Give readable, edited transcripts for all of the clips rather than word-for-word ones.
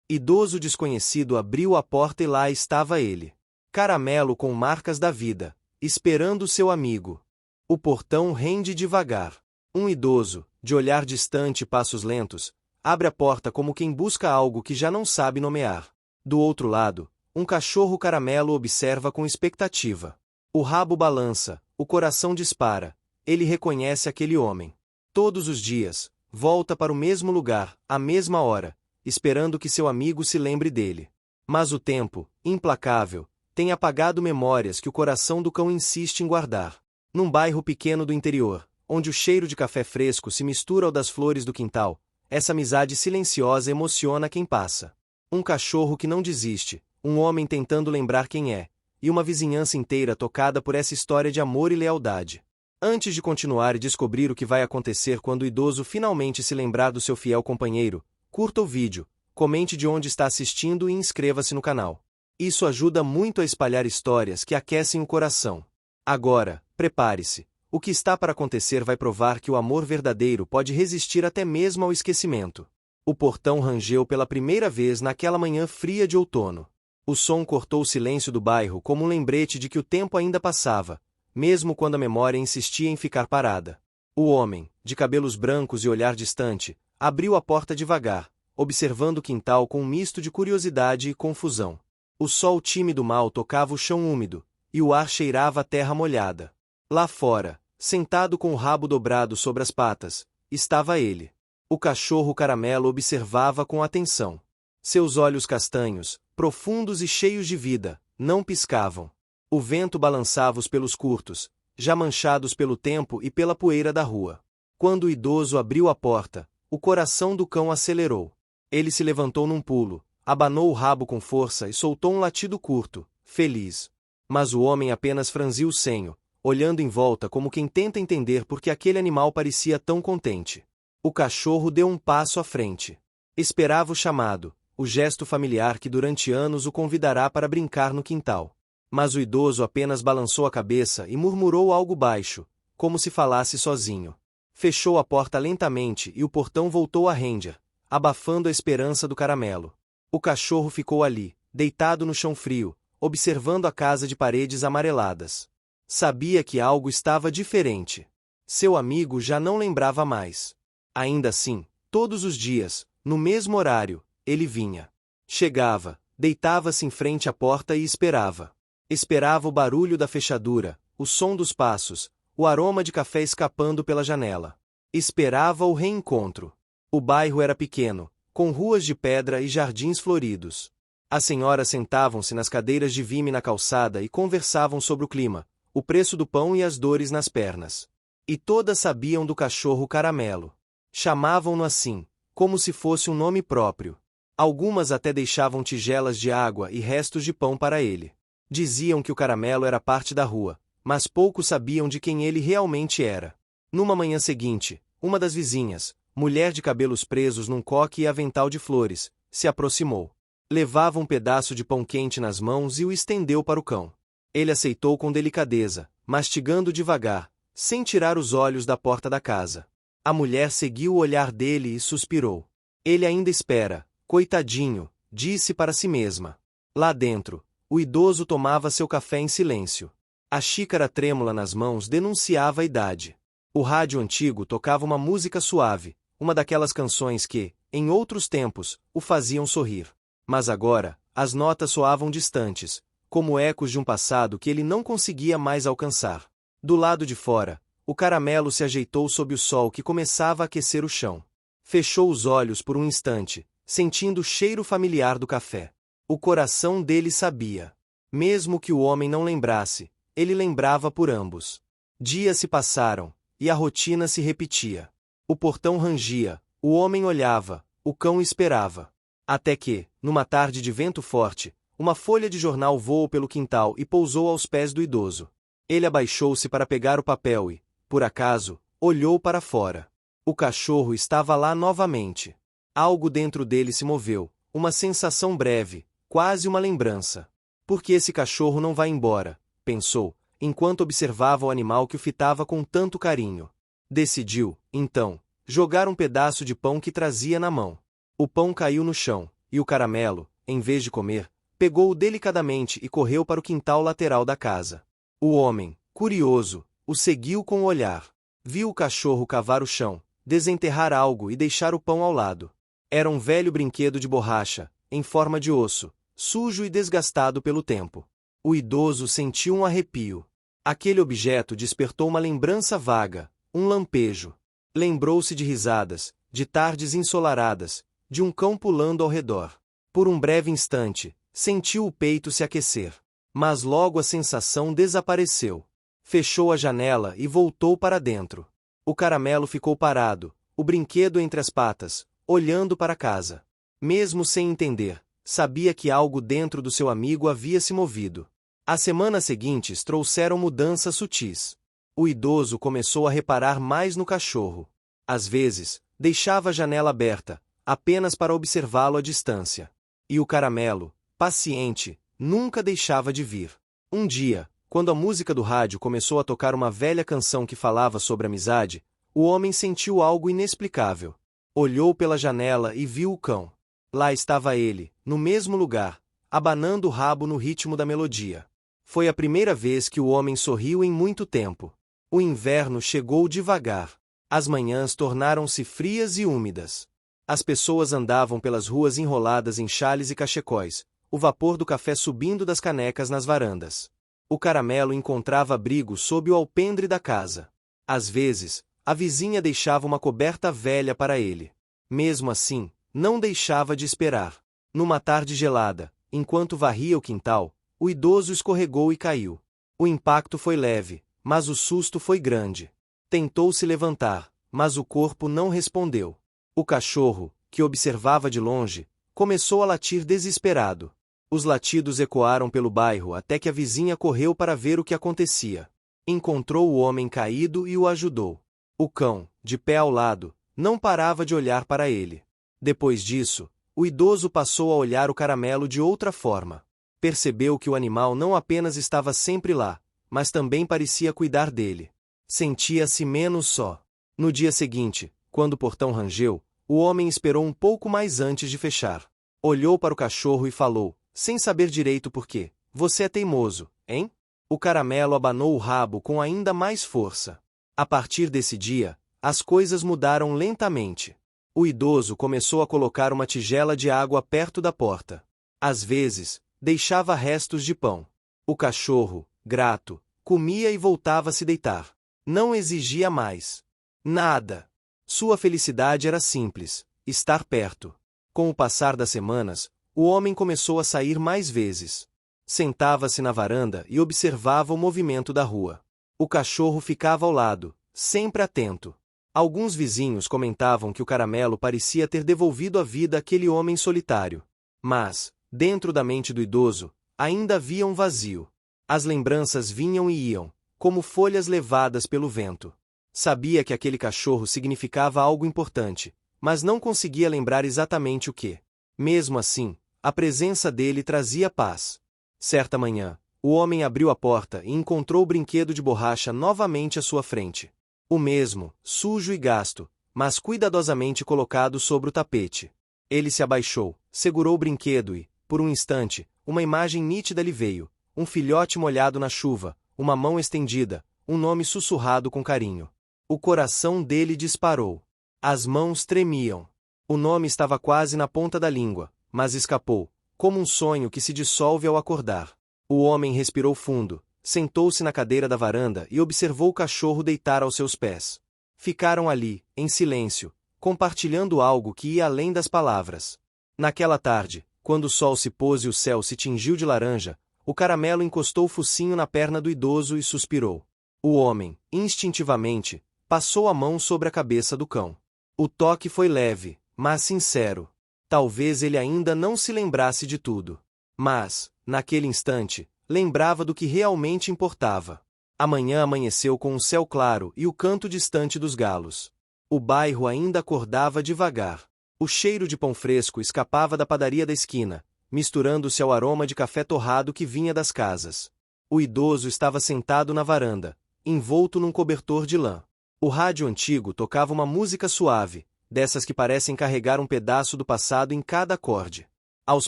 Idoso desconhecido abriu a porta e lá estava ele. Caramelo com marcas da vida, esperando seu amigo. O portão rende devagar. Um idoso, de olhar distante e passos lentos, abre a porta como quem busca algo que já não sabe nomear. Do outro lado, um cachorro caramelo observa com expectativa. O rabo balança, o coração dispara. Ele reconhece aquele homem. Todos os dias, volta para o mesmo lugar, à mesma hora, esperando que seu amigo se lembre dele. Mas o tempo, implacável, tem apagado memórias que o coração do cão insiste em guardar. Num bairro pequeno do interior, onde o cheiro de café fresco se mistura ao das flores do quintal, essa amizade silenciosa emociona quem passa. Um cachorro que não desiste, um homem tentando lembrar quem é, e uma vizinhança inteira tocada por essa história de amor e lealdade. Antes de continuar e descobrir o que vai acontecer quando o idoso finalmente se lembrar do seu fiel companheiro, curta o vídeo, comente de onde está assistindo e inscreva-se no canal. Isso ajuda muito a espalhar histórias que aquecem o coração. Agora, prepare-se. O que está para acontecer vai provar que o amor verdadeiro pode resistir até mesmo ao esquecimento. O portão rangeu pela primeira vez naquela manhã fria de outono. O som cortou o silêncio do bairro como um lembrete de que o tempo ainda passava, mesmo quando a memória insistia em ficar parada. O homem, de cabelos brancos e olhar distante, abriu a porta devagar, observando o quintal com um misto de curiosidade e confusão. O sol tímido mal tocava o chão úmido, e o ar cheirava a terra molhada. Lá fora, sentado com o rabo dobrado sobre as patas, estava ele. O cachorro caramelo observava com atenção. Seus olhos castanhos, profundos e cheios de vida, não piscavam. O vento balançava os pelos curtos, já manchados pelo tempo e pela poeira da rua. Quando o idoso abriu a porta, o coração do cão acelerou. Ele se levantou num pulo, abanou o rabo com força e soltou um latido curto, feliz. Mas o homem apenas franziu o senho, olhando em volta como quem tenta entender por que aquele animal parecia tão contente. O cachorro deu um passo à frente. Esperava o chamado, o gesto familiar que durante anos o convidará para brincar no quintal. Mas o idoso apenas balançou a cabeça e murmurou algo baixo, como se falasse sozinho. Fechou a porta lentamente e o portão voltou a render, abafando a esperança do caramelo. O cachorro ficou ali, deitado no chão frio, observando a casa de paredes amareladas. Sabia que algo estava diferente. Seu amigo já não lembrava mais. Ainda assim, todos os dias, no mesmo horário, ele vinha. Chegava, deitava-se em frente à porta e esperava. Esperava o barulho da fechadura, o som dos passos, o aroma de café escapando pela janela. Esperava o reencontro. O bairro era pequeno, com ruas de pedra e jardins floridos. As senhoras sentavam-se nas cadeiras de vime na calçada e conversavam sobre o clima, o preço do pão e as dores nas pernas. E todas sabiam do cachorro caramelo. Chamavam-no assim, como se fosse um nome próprio. Algumas até deixavam tigelas de água e restos de pão para ele. Diziam que o caramelo era parte da rua, mas poucos sabiam de quem ele realmente era. Numa manhã seguinte, uma das vizinhas, mulher de cabelos presos num coque e avental de flores, se aproximou. Levava um pedaço de pão quente nas mãos e o estendeu para o cão. Ele aceitou com delicadeza, mastigando devagar, sem tirar os olhos da porta da casa. A mulher seguiu o olhar dele e suspirou. Ele ainda espera, coitadinho, disse para si mesma. Lá dentro, o idoso tomava seu café em silêncio. A xícara trêmula nas mãos denunciava a idade. O rádio antigo tocava uma música suave, uma daquelas canções que, em outros tempos, o faziam sorrir. Mas agora, as notas soavam distantes, como ecos de um passado que ele não conseguia mais alcançar. Do lado de fora, o caramelo se ajeitou sob o sol que começava a aquecer o chão. Fechou os olhos por um instante, sentindo o cheiro familiar do café. O coração dele sabia. Mesmo que o homem não lembrasse, ele lembrava por ambos. Dias se passaram, e a rotina se repetia. O portão rangia, o homem olhava, o cão esperava. Até que, numa tarde de vento forte, uma folha de jornal voou pelo quintal e pousou aos pés do idoso. Ele abaixou-se para pegar o papel e, por acaso, olhou para fora. O cachorro estava lá novamente. Algo dentro dele se moveu, uma sensação breve, quase uma lembrança. Por que esse cachorro não vai embora? Pensou, enquanto observava o animal que o fitava com tanto carinho. Decidiu, então, jogar um pedaço de pão que trazia na mão. O pão caiu no chão, e o caramelo, em vez de comer, pegou-o delicadamente e correu para o quintal lateral da casa. O homem, curioso, o seguiu com o olhar. Viu o cachorro cavar o chão, desenterrar algo e deixar o pão ao lado. Era um velho brinquedo de borracha, em forma de osso, sujo e desgastado pelo tempo. O idoso sentiu um arrepio. Aquele objeto despertou uma lembrança vaga, um lampejo. Lembrou-se de risadas, de tardes ensolaradas, de um cão pulando ao redor. Por um breve instante, sentiu o peito se aquecer. Mas logo a sensação desapareceu. Fechou a janela e voltou para dentro. O caramelo ficou parado, o brinquedo entre as patas, olhando para casa. Mesmo sem entender, sabia que algo dentro do seu amigo havia se movido. As semanas seguintes trouxeram mudanças sutis. O idoso começou a reparar mais no cachorro. Às vezes, deixava a janela aberta, apenas para observá-lo à distância. E o caramelo, paciente, nunca deixava de vir. Um dia, quando a música do rádio começou a tocar uma velha canção que falava sobre amizade, o homem sentiu algo inexplicável. Olhou pela janela e viu o cão. Lá estava ele, no mesmo lugar, abanando o rabo no ritmo da melodia. Foi a primeira vez que o homem sorriu em muito tempo. O inverno chegou devagar. As manhãs tornaram-se frias e úmidas. As pessoas andavam pelas ruas enroladas em xales e cachecóis, o vapor do café subindo das canecas nas varandas. O caramelo encontrava abrigo sob o alpendre da casa. Às vezes, a vizinha deixava uma coberta velha para ele. Mesmo assim, não deixava de esperar. Numa tarde gelada, enquanto varria o quintal, o idoso escorregou e caiu. O impacto foi leve, mas o susto foi grande. Tentou se levantar, mas o corpo não respondeu. O cachorro, que observava de longe, começou a latir desesperado. Os latidos ecoaram pelo bairro até que a vizinha correu para ver o que acontecia. Encontrou o homem caído e o ajudou. O cão, de pé ao lado, não parava de olhar para ele. Depois disso, o idoso passou a olhar o caramelo de outra forma. Percebeu que o animal não apenas estava sempre lá, mas também parecia cuidar dele. Sentia-se menos só. No dia seguinte, quando o portão rangeu, o homem esperou um pouco mais antes de fechar. Olhou para o cachorro e falou, sem saber direito por quê: "Você é teimoso, hein?" O caramelo abanou o rabo com ainda mais força. A partir desse dia, as coisas mudaram lentamente. O idoso começou a colocar uma tigela de água perto da porta. Às vezes, deixava restos de pão. O cachorro, grato, comia e voltava a se deitar. Não exigia mais. Nada. Sua felicidade era simples: estar perto. Com o passar das semanas, o homem começou a sair mais vezes. Sentava-se na varanda e observava o movimento da rua. O cachorro ficava ao lado, sempre atento. Alguns vizinhos comentavam que o caramelo parecia ter devolvido a vida àquele homem solitário. Mas, dentro da mente do idoso, ainda havia um vazio. As lembranças vinham e iam, como folhas levadas pelo vento. Sabia que aquele cachorro significava algo importante, mas não conseguia lembrar exatamente o que. Mesmo assim, a presença dele trazia paz. Certa manhã, o homem abriu a porta e encontrou o brinquedo de borracha novamente à sua frente. O mesmo, sujo e gasto, mas cuidadosamente colocado sobre o tapete. Ele se abaixou, segurou o brinquedo e, por um instante, uma imagem nítida lhe veio: um filhote molhado na chuva, uma mão estendida, um nome sussurrado com carinho. O coração dele disparou. As mãos tremiam. O nome estava quase na ponta da língua, mas escapou, como um sonho que se dissolve ao acordar. O homem respirou fundo, sentou-se na cadeira da varanda e observou o cachorro deitar aos seus pés. Ficaram ali, em silêncio, compartilhando algo que ia além das palavras. Naquela tarde, quando o sol se pôs e o céu se tingiu de laranja, o caramelo encostou o focinho na perna do idoso e suspirou. O homem, instintivamente, passou a mão sobre a cabeça do cão. O toque foi leve, mas sincero. Talvez ele ainda não se lembrasse de tudo. Mas, naquele instante, lembrava do que realmente importava. Amanhã amanheceu com um céu claro e o canto distante dos galos. O bairro ainda acordava devagar. O cheiro de pão fresco escapava da padaria da esquina, misturando-se ao aroma de café torrado que vinha das casas. O idoso estava sentado na varanda, envolto num cobertor de lã. O rádio antigo tocava uma música suave, dessas que parecem carregar um pedaço do passado em cada acorde. Aos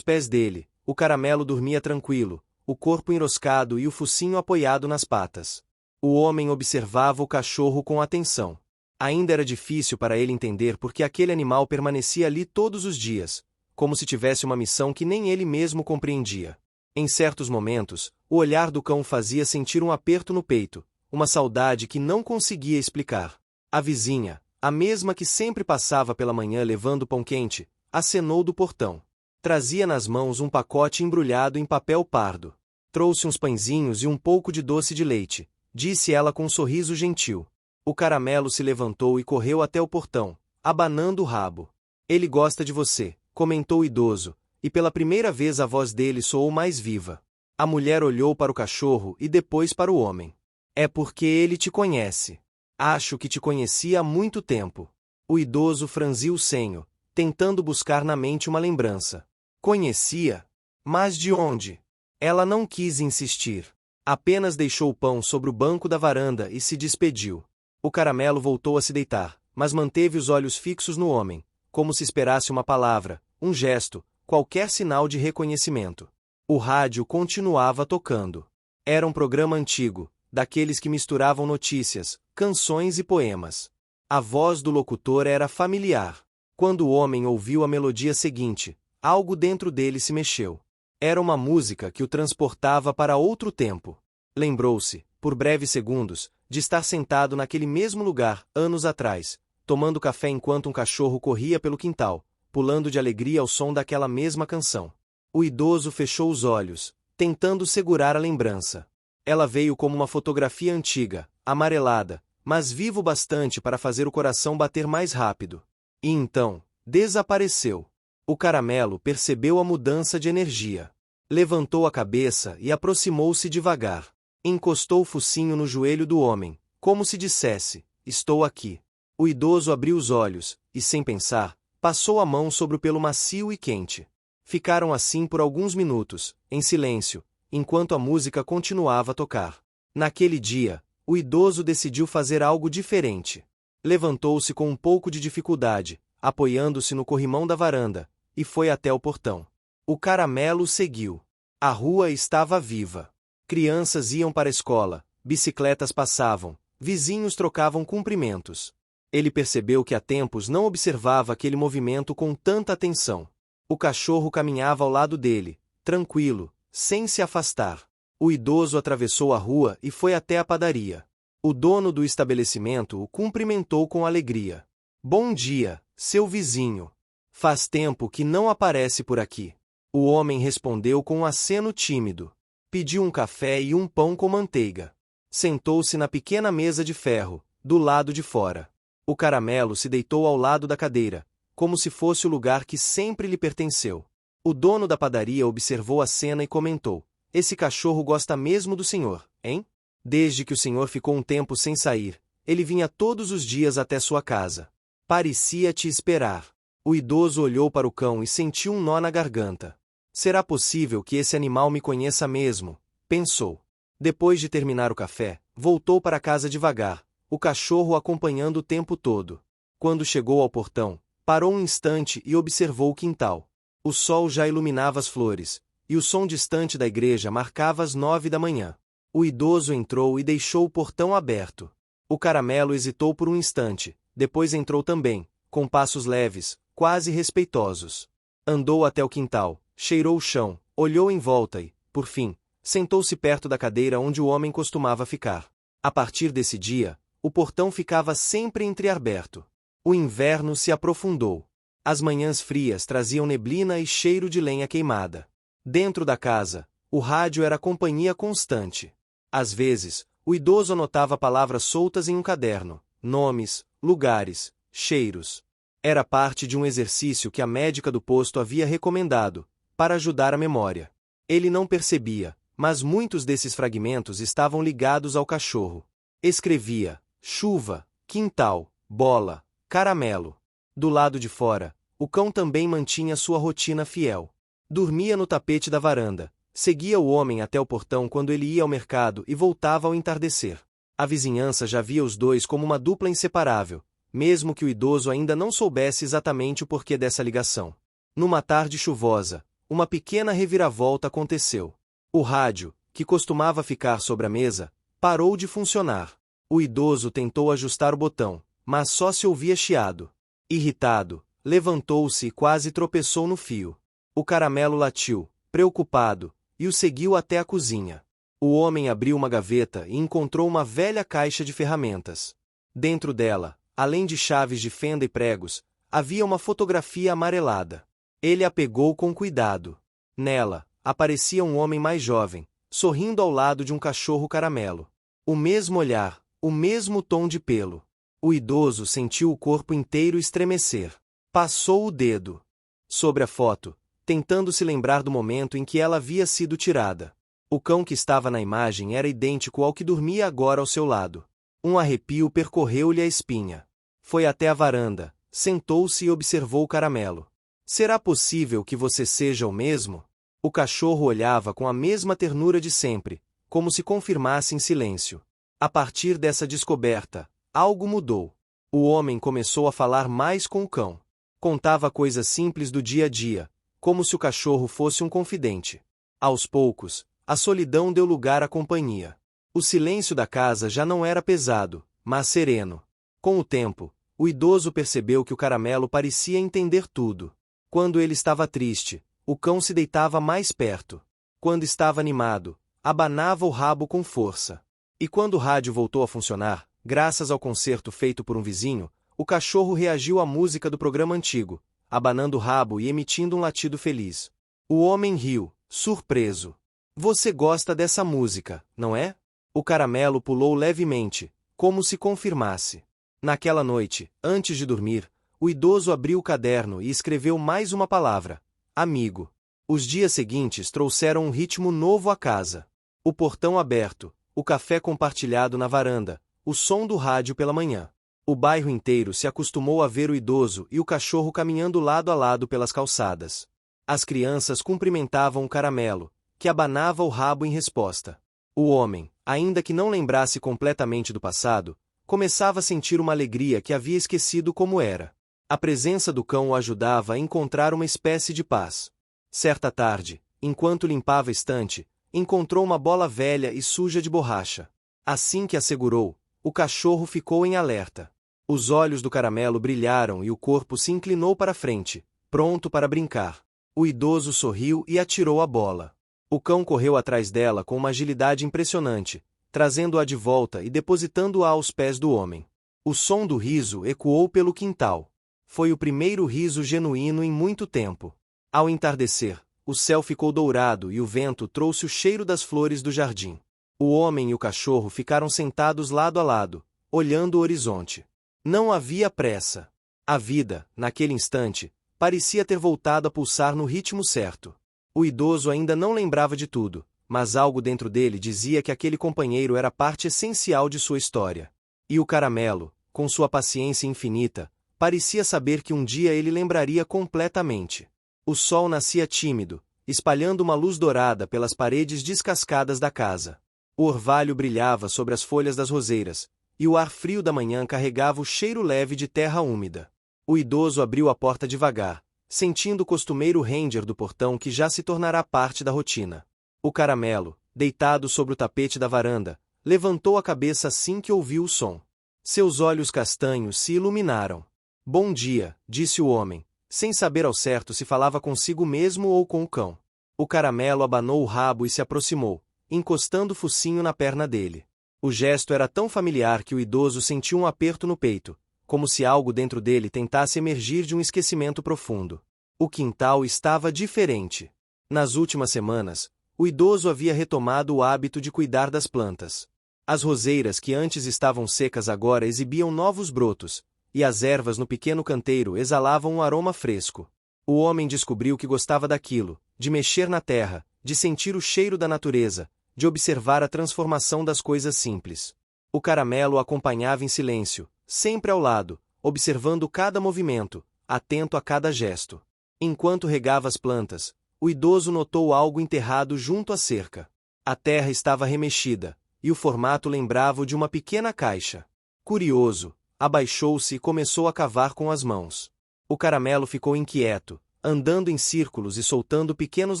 pés dele, o Caramelo dormia tranquilo, o corpo enroscado e o focinho apoiado nas patas. O homem observava o cachorro com atenção. Ainda era difícil para ele entender por que aquele animal permanecia ali todos os dias, como se tivesse uma missão que nem ele mesmo compreendia. Em certos momentos, o olhar do cão fazia sentir um aperto no peito, uma saudade que não conseguia explicar. A vizinha, a mesma que sempre passava pela manhã levando pão quente, acenou do portão. Trazia nas mãos um pacote embrulhado em papel pardo. Trouxe uns pãezinhos e um pouco de doce de leite, disse ela com um sorriso gentil. O Caramelo se levantou e correu até o portão, abanando o rabo. Ele gosta de você, comentou o idoso, e pela primeira vez a voz dele soou mais viva. A mulher olhou para o cachorro e depois para o homem. É porque ele te conhece. Acho que te conhecia há muito tempo. O idoso franziu o senho, tentando buscar na mente uma lembrança. Conhecia? Mas de onde? Ela não quis insistir. Apenas deixou o pão sobre o banco da varanda e se despediu. O Caramelo voltou a se deitar, mas manteve os olhos fixos no homem, como se esperasse uma palavra, um gesto, qualquer sinal de reconhecimento. O rádio continuava tocando. Era um programa antigo, daqueles que misturavam notícias, canções e poemas. A voz do locutor era familiar. Quando o homem ouviu a melodia seguinte, algo dentro dele se mexeu. Era uma música que o transportava para outro tempo. Lembrou-se, por breves segundos, de estar sentado naquele mesmo lugar, anos atrás, tomando café enquanto um cachorro corria pelo quintal, pulando de alegria ao som daquela mesma canção. O idoso fechou os olhos, tentando segurar a lembrança. Ela veio como uma fotografia antiga, amarelada, mas vivo bastante para fazer o coração bater mais rápido. E então, desapareceu. O Caramelo percebeu a mudança de energia. Levantou a cabeça e aproximou-se devagar. Encostou o focinho no joelho do homem, como se dissesse, estou aqui. O idoso abriu os olhos, e sem pensar, passou a mão sobre o pelo macio e quente. Ficaram assim por alguns minutos, em silêncio, enquanto a música continuava a tocar. Naquele dia, o idoso decidiu fazer algo diferente. Levantou-se com um pouco de dificuldade, apoiando-se no corrimão da varanda, e foi até o portão. O Caramelo seguiu. A rua estava viva. Crianças iam para a escola, bicicletas passavam, vizinhos trocavam cumprimentos. Ele percebeu que há tempos não observava aquele movimento com tanta atenção. O cachorro caminhava ao lado dele, tranquilo, sem se afastar. O idoso atravessou a rua e foi até a padaria. O dono do estabelecimento o cumprimentou com alegria. Bom dia, seu vizinho. Faz tempo que não aparece por aqui. O homem respondeu com um aceno tímido. Pediu um café e um pão com manteiga. Sentou-se na pequena mesa de ferro, do lado de fora. O Caramelo se deitou ao lado da cadeira, como se fosse o lugar que sempre lhe pertenceu. O dono da padaria observou a cena e comentou: esse cachorro gosta mesmo do senhor, hein? Desde que o senhor ficou um tempo sem sair, ele vinha todos os dias até sua casa. Parecia te esperar. O idoso olhou para o cão e sentiu um nó na garganta. Será possível que esse animal me conheça mesmo? Pensou. Depois de terminar o café, voltou para casa devagar, o cachorro o acompanhando o tempo todo. Quando chegou ao portão, parou um instante e observou o quintal. O sol já iluminava as flores, e o som distante da igreja marcava as 9 da manhã. O idoso entrou e deixou o portão aberto. O Caramelo hesitou por um instante, depois entrou também, com passos leves, quase respeitosos. Andou até o quintal, cheirou o chão, olhou em volta e, por fim, sentou-se perto da cadeira onde o homem costumava ficar. A partir desse dia, o portão ficava sempre entreaberto. O inverno se aprofundou. As manhãs frias traziam neblina e cheiro de lenha queimada. Dentro da casa, o rádio era companhia constante. Às vezes, o idoso anotava palavras soltas em um caderno, nomes, lugares, cheiros. Era parte de um exercício que a médica do posto havia recomendado, para ajudar a memória. Ele não percebia, mas muitos desses fragmentos estavam ligados ao cachorro. Escrevia: chuva, quintal, bola, caramelo. Do lado de fora, o cão também mantinha sua rotina fiel. Dormia no tapete da varanda, seguia o homem até o portão quando ele ia ao mercado e voltava ao entardecer. A vizinhança já via os dois como uma dupla inseparável, mesmo que o idoso ainda não soubesse exatamente o porquê dessa ligação. Numa tarde chuvosa, uma pequena reviravolta aconteceu. O rádio, que costumava ficar sobre a mesa, parou de funcionar. O idoso tentou ajustar o botão, mas só se ouvia chiado. Irritado, levantou-se e quase tropeçou no fio. O caramelo latiu, preocupado, e o seguiu até a cozinha. O homem abriu uma gaveta e encontrou uma velha caixa de ferramentas. Dentro dela, além de chaves de fenda e pregos, havia uma fotografia amarelada. Ele a pegou com cuidado. Nela, aparecia um homem mais jovem, sorrindo ao lado de um cachorro caramelo. O mesmo olhar, o mesmo tom de pelo. O idoso sentiu o corpo inteiro estremecer. Passou o dedo sobre a foto, tentando se lembrar do momento em que ela havia sido tirada. O cão que estava na imagem era idêntico ao que dormia agora ao seu lado. Um arrepio percorreu-lhe a espinha. Foi até a varanda, sentou-se e observou o caramelo. Será possível que você seja o mesmo? O cachorro olhava com a mesma ternura de sempre, como se confirmasse em silêncio. A partir dessa descoberta, algo mudou. O homem começou a falar mais com o cão. Contava coisas simples do dia a dia, como se o cachorro fosse um confidente. Aos poucos, a solidão deu lugar à companhia. O silêncio da casa já não era pesado, mas sereno. Com o tempo, o idoso percebeu que o caramelo parecia entender tudo. Quando ele estava triste, o cão se deitava mais perto. Quando estava animado, abanava o rabo com força. E quando o rádio voltou a funcionar, graças ao concerto feito por um vizinho, o cachorro reagiu à música do programa antigo, abanando o rabo e emitindo um latido feliz. O homem riu, surpreso. Você gosta dessa música, não é? O caramelo pulou levemente, como se confirmasse. Naquela noite, antes de dormir, o idoso abriu o caderno e escreveu mais uma palavra: amigo. Os dias seguintes trouxeram um ritmo novo à casa. O portão aberto, o café compartilhado na varanda, o som do rádio pela manhã. O bairro inteiro se acostumou a ver o idoso e o cachorro caminhando lado a lado pelas calçadas. As crianças cumprimentavam o caramelo, que abanava o rabo em resposta. O homem, ainda que não lembrasse completamente do passado, começava a sentir uma alegria que havia esquecido como era. A presença do cão o ajudava a encontrar uma espécie de paz. Certa tarde, enquanto limpava a estante, encontrou uma bola velha e suja de borracha. Assim que a segurou, o cachorro ficou em alerta. Os olhos do caramelo brilharam e o corpo se inclinou para frente, pronto para brincar. O idoso sorriu e atirou a bola. O cão correu atrás dela com uma agilidade impressionante, trazendo-a de volta e depositando-a aos pés do homem. O som do riso ecoou pelo quintal. Foi o primeiro riso genuíno em muito tempo. Ao entardecer, o céu ficou dourado e o vento trouxe o cheiro das flores do jardim. O homem e o cachorro ficaram sentados lado a lado, olhando o horizonte. Não havia pressa. A vida, naquele instante, parecia ter voltado a pulsar no ritmo certo. O idoso ainda não lembrava de tudo, mas algo dentro dele dizia que aquele companheiro era parte essencial de sua história. E o caramelo, com sua paciência infinita, parecia saber que um dia ele lembraria completamente. O sol nascia tímido, espalhando uma luz dourada pelas paredes descascadas da casa. O orvalho brilhava sobre as folhas das roseiras, e o ar frio da manhã carregava o cheiro leve de terra úmida. O idoso abriu a porta devagar, sentindo o costumeiro ranger do portão que já se tornará parte da rotina. O caramelo, deitado sobre o tapete da varanda, levantou a cabeça assim que ouviu o som. Seus olhos castanhos se iluminaram. Bom dia, disse o homem, sem saber ao certo se falava consigo mesmo ou com o cão. O caramelo abanou o rabo e se aproximou, encostando o focinho na perna dele. O gesto era tão familiar que o idoso sentiu um aperto no peito, como se algo dentro dele tentasse emergir de um esquecimento profundo. O quintal estava diferente. Nas últimas semanas, o idoso havia retomado o hábito de cuidar das plantas. As roseiras que antes estavam secas agora exibiam novos brotos, e as ervas no pequeno canteiro exalavam um aroma fresco. O homem descobriu que gostava daquilo, de mexer na terra, de sentir o cheiro da natureza, de observar a transformação das coisas simples. O caramelo o acompanhava em silêncio, sempre ao lado, observando cada movimento, atento a cada gesto. Enquanto regava as plantas, o idoso notou algo enterrado junto à cerca. A terra estava remexida, e o formato lembrava o de uma pequena caixa. Curioso, abaixou-se e começou a cavar com as mãos. O caramelo ficou inquieto, andando em círculos e soltando pequenos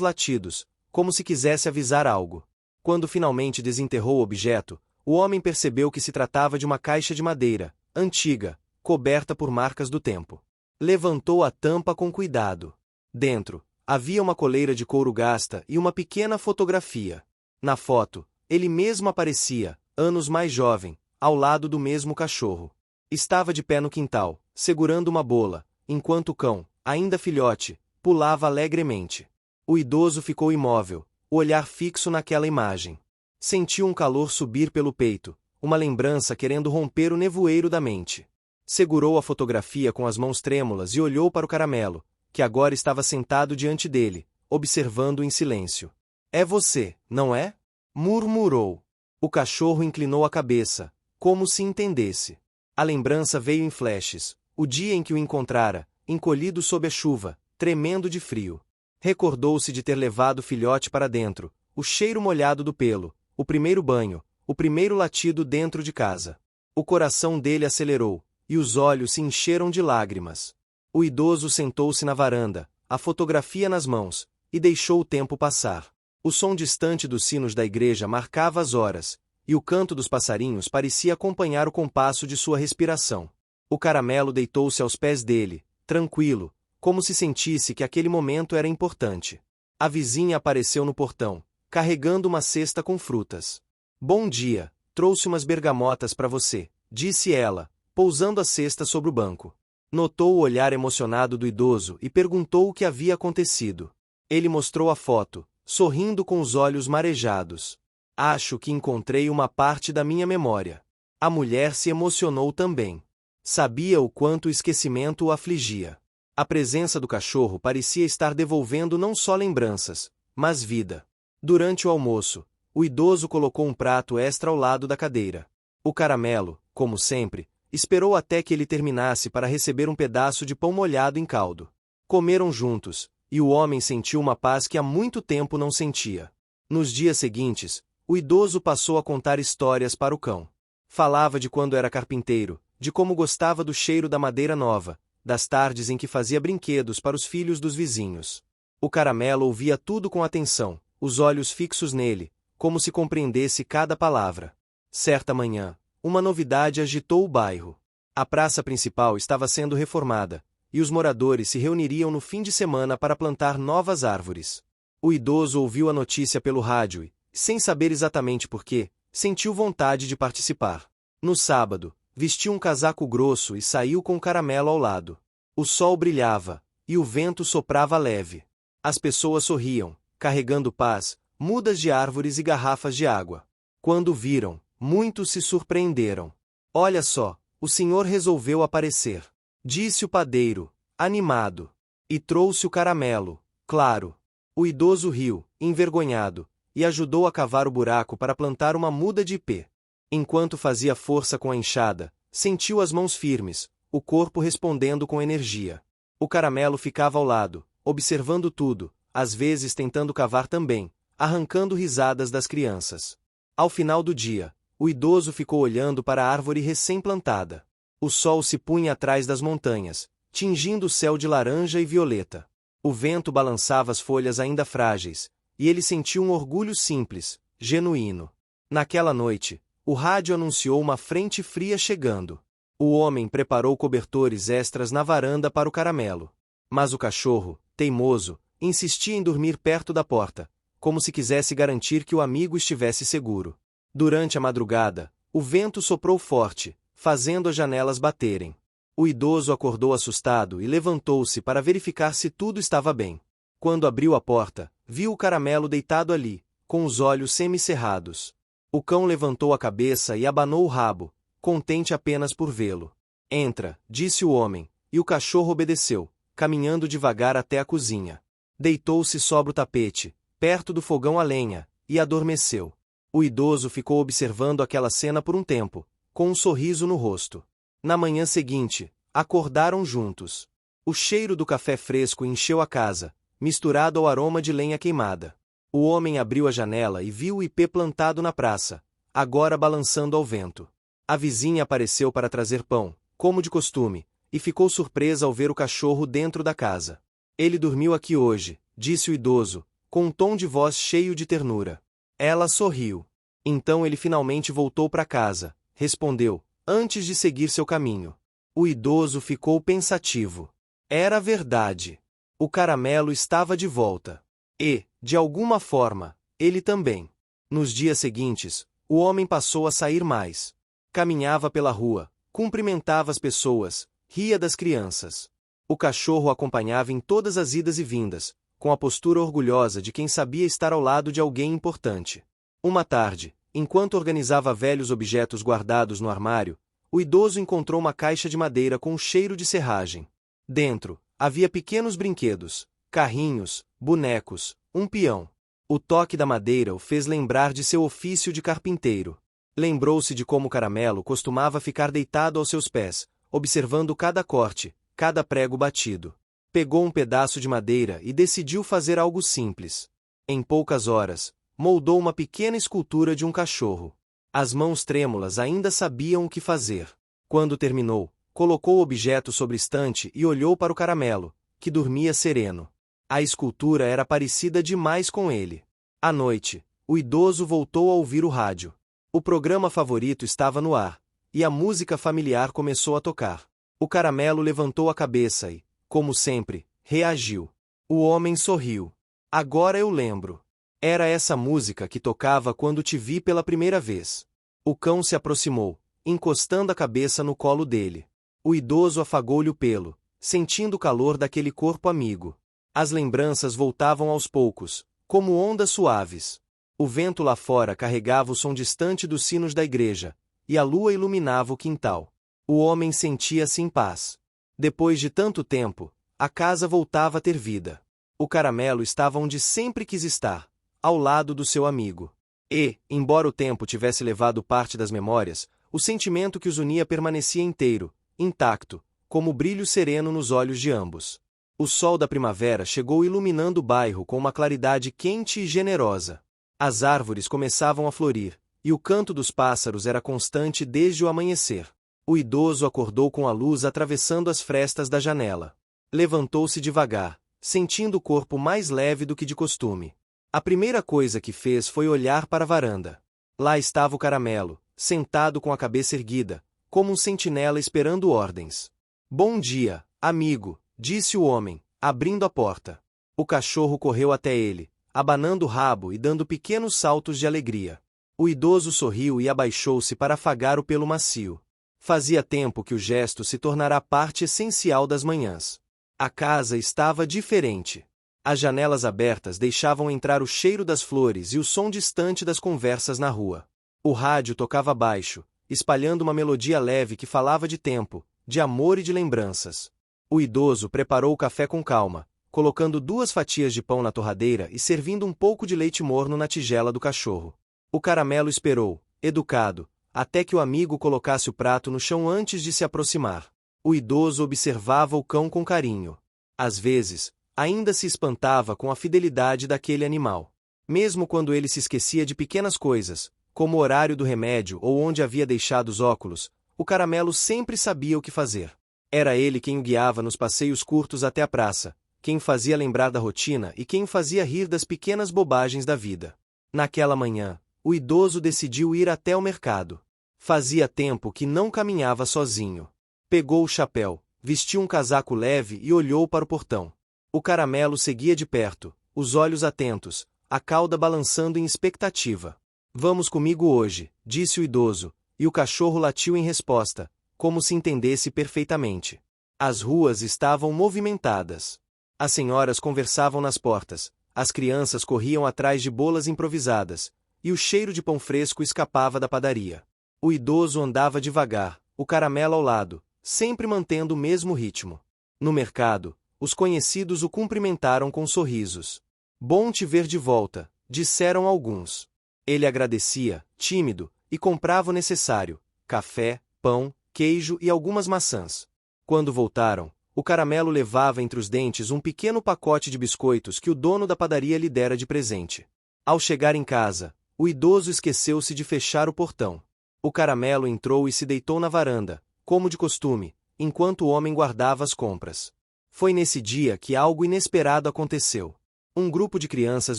latidos, como se quisesse avisar algo. Quando finalmente desenterrou o objeto, o homem percebeu que se tratava de uma caixa de madeira, antiga, coberta por marcas do tempo. Levantou a tampa com cuidado. Dentro, havia uma coleira de couro gasta e uma pequena fotografia. Na foto, ele mesmo aparecia, anos mais jovem, ao lado do mesmo cachorro. Estava de pé no quintal, segurando uma bola, enquanto o cão, ainda filhote, pulava alegremente. O idoso ficou imóvel, o olhar fixo naquela imagem. Sentiu um calor subir pelo peito, uma lembrança querendo romper o nevoeiro da mente. Segurou a fotografia com as mãos trêmulas e olhou para o caramelo, que agora estava sentado diante dele, observando em silêncio. É você, não é? Murmurou. O cachorro inclinou a cabeça, como se entendesse. A lembrança veio em flashes, o dia em que o encontrara, encolhido sob a chuva, tremendo de frio. Recordou-se de ter levado o filhote para dentro, o cheiro molhado do pelo, o primeiro banho, o primeiro latido dentro de casa. O coração dele acelerou, e os olhos se encheram de lágrimas. O idoso sentou-se na varanda, a fotografia nas mãos, e deixou o tempo passar. O som distante dos sinos da igreja marcava as horas, e o canto dos passarinhos parecia acompanhar o compasso de sua respiração. O caramelo deitou-se aos pés dele, tranquilo, como se sentisse que aquele momento era importante. A vizinha apareceu no portão, carregando uma cesta com frutas. Bom dia, trouxe umas bergamotas para você, disse ela, pousando a cesta sobre o banco. Notou o olhar emocionado do idoso e perguntou o que havia acontecido. Ele mostrou a foto, sorrindo com os olhos marejados. Acho que encontrei uma parte da minha memória. A mulher se emocionou também. Sabia o quanto o esquecimento o afligia. A presença do cachorro parecia estar devolvendo não só lembranças, mas vida. Durante o almoço, o idoso colocou um prato extra ao lado da cadeira. O caramelo, como sempre, esperou até que ele terminasse para receber um pedaço de pão molhado em caldo. Comeram juntos, e o homem sentiu uma paz que há muito tempo não sentia. Nos dias seguintes, o idoso passou a contar histórias para o cão. Falava de quando era carpinteiro, de como gostava do cheiro da madeira nova, das tardes em que fazia brinquedos para os filhos dos vizinhos. O caramelo ouvia tudo com atenção, os olhos fixos nele, como se compreendesse cada palavra. Certa manhã, uma novidade agitou o bairro. A praça principal estava sendo reformada, e os moradores se reuniriam no fim de semana para plantar novas árvores. O idoso ouviu a notícia pelo rádio e, sem saber exatamente por quê, sentiu vontade de participar. No sábado, vestiu um casaco grosso e saiu com o caramelo ao lado. O sol brilhava, e o vento soprava leve. As pessoas sorriam, carregando pás, mudas de árvores e garrafas de água. Quando o viram, muitos se surpreenderam. Olha só, o senhor resolveu aparecer, disse o padeiro, animado. E trouxe o caramelo, claro. O idoso riu, envergonhado, e ajudou a cavar o buraco para plantar uma muda de ipê. Enquanto fazia força com a enxada, sentiu as mãos firmes, o corpo respondendo com energia. O caramelo ficava ao lado, observando tudo, às vezes tentando cavar também, arrancando risadas das crianças. Ao final do dia, o idoso ficou olhando para a árvore recém-plantada. O sol se punha atrás das montanhas, tingindo o céu de laranja e violeta. O vento balançava as folhas ainda frágeis, e ele sentiu um orgulho simples, genuíno. Naquela noite, o rádio anunciou uma frente fria chegando. O homem preparou cobertores extras na varanda para o caramelo. Mas o cachorro, teimoso, insistia em dormir perto da porta, como se quisesse garantir que o amigo estivesse seguro. Durante a madrugada, o vento soprou forte, fazendo as janelas baterem. O idoso acordou assustado e levantou-se para verificar se tudo estava bem. Quando abriu a porta, viu o caramelo deitado ali, com os olhos semicerrados. O cão levantou a cabeça e abanou o rabo, contente apenas por vê-lo. Entra, disse o homem, e o cachorro obedeceu, caminhando devagar até a cozinha. Deitou-se sobre o tapete, perto do fogão a lenha, e adormeceu. O idoso ficou observando aquela cena por um tempo, com um sorriso no rosto. Na manhã seguinte, acordaram juntos. O cheiro do café fresco encheu a casa, misturado ao aroma de lenha queimada. O homem abriu a janela e viu o ipê plantado na praça, agora balançando ao vento. A vizinha apareceu para trazer pão, como de costume, e ficou surpresa ao ver o cachorro dentro da casa. Ele dormiu aqui hoje, disse o idoso, com um tom de voz cheio de ternura. Ela sorriu. Então ele finalmente voltou para casa, respondeu, antes de seguir seu caminho. O idoso ficou pensativo. Era verdade. O caramelo estava de volta. E, de alguma forma, ele também. Nos dias seguintes, o homem passou a sair mais. Caminhava pela rua, cumprimentava as pessoas, ria das crianças. O cachorro acompanhava em todas as idas e vindas, com a postura orgulhosa de quem sabia estar ao lado de alguém importante. Uma tarde, enquanto organizava velhos objetos guardados no armário, o idoso encontrou uma caixa de madeira com um cheiro de serragem. Dentro, havia pequenos brinquedos, carrinhos, bonecos, um peão. O toque da madeira o fez lembrar de seu ofício de carpinteiro. Lembrou-se de como o caramelo costumava ficar deitado aos seus pés, observando cada corte, cada prego batido. Pegou um pedaço de madeira e decidiu fazer algo simples. Em poucas horas, moldou uma pequena escultura de um cachorro. As mãos trêmulas ainda sabiam o que fazer. Quando terminou, colocou o objeto sobre a estante e olhou para o caramelo, que dormia sereno. A escultura era parecida demais com ele. À noite, o idoso voltou a ouvir o rádio. O programa favorito estava no ar, e a música familiar começou a tocar. O caramelo levantou a cabeça e, como sempre, reagiu. O homem sorriu. Agora eu lembro. Era essa música que tocava quando te vi pela primeira vez. O cão se aproximou, encostando a cabeça no colo dele. O idoso afagou-lhe o pelo, sentindo o calor daquele corpo amigo. As lembranças voltavam aos poucos, como ondas suaves. O vento lá fora carregava o som distante dos sinos da igreja, e a lua iluminava o quintal. O homem sentia-se em paz. Depois de tanto tempo, a casa voltava a ter vida. O caramelo estava onde sempre quis estar, ao lado do seu amigo. E, embora o tempo tivesse levado parte das memórias, o sentimento que os unia permanecia inteiro, intacto, como o brilho sereno nos olhos de ambos. O sol da primavera chegou iluminando o bairro com uma claridade quente e generosa. As árvores começavam a florir, e o canto dos pássaros era constante desde o amanhecer. O idoso acordou com a luz atravessando as frestas da janela. Levantou-se devagar, sentindo o corpo mais leve do que de costume. A primeira coisa que fez foi olhar para a varanda. Lá estava o caramelo, sentado com a cabeça erguida, como um sentinela esperando ordens. Bom dia, amigo, disse o homem, abrindo a porta. O cachorro correu até ele, abanando o rabo e dando pequenos saltos de alegria. O idoso sorriu e abaixou-se para afagar o pelo macio. Fazia tempo que o gesto se tornara parte essencial das manhãs. A casa estava diferente. As janelas abertas deixavam entrar o cheiro das flores e o som distante das conversas na rua. O rádio tocava baixo, espalhando uma melodia leve que falava de tempo, de amor e de lembranças. O idoso preparou o café com calma, colocando 2 fatias de pão na torradeira e servindo um pouco de leite morno na tigela do cachorro. O caramelo esperou, educado, até que o amigo colocasse o prato no chão antes de se aproximar. O idoso observava o cão com carinho. Às vezes, ainda se espantava com a fidelidade daquele animal. Mesmo quando ele se esquecia de pequenas coisas, como o horário do remédio ou onde havia deixado os óculos, o caramelo sempre sabia o que fazer. Era ele quem o guiava nos passeios curtos até a praça, quem o fazia lembrar da rotina e quem o fazia rir das pequenas bobagens da vida. Naquela manhã, o idoso decidiu ir até o mercado. Fazia tempo que não caminhava sozinho. Pegou o chapéu, vestiu um casaco leve e olhou para o portão. O caramelo seguia de perto, os olhos atentos, a cauda balançando em expectativa. Vamos comigo hoje, disse o idoso, e o cachorro latiu em resposta, como se entendesse perfeitamente. As ruas estavam movimentadas. As senhoras conversavam nas portas, as crianças corriam atrás de bolas improvisadas, e o cheiro de pão fresco escapava da padaria. O idoso andava devagar, o caramelo ao lado, sempre mantendo o mesmo ritmo. No mercado, os conhecidos o cumprimentaram com sorrisos. Bom te ver de volta, disseram alguns. Ele agradecia, tímido, e comprava o necessário: café, pão, queijo e algumas maçãs. Quando voltaram, o caramelo levava entre os dentes um pequeno pacote de biscoitos que o dono da padaria lhe dera de presente. Ao chegar em casa, o idoso esqueceu-se de fechar o portão. O caramelo entrou e se deitou na varanda, como de costume, enquanto o homem guardava as compras. Foi nesse dia que algo inesperado aconteceu. Um grupo de crianças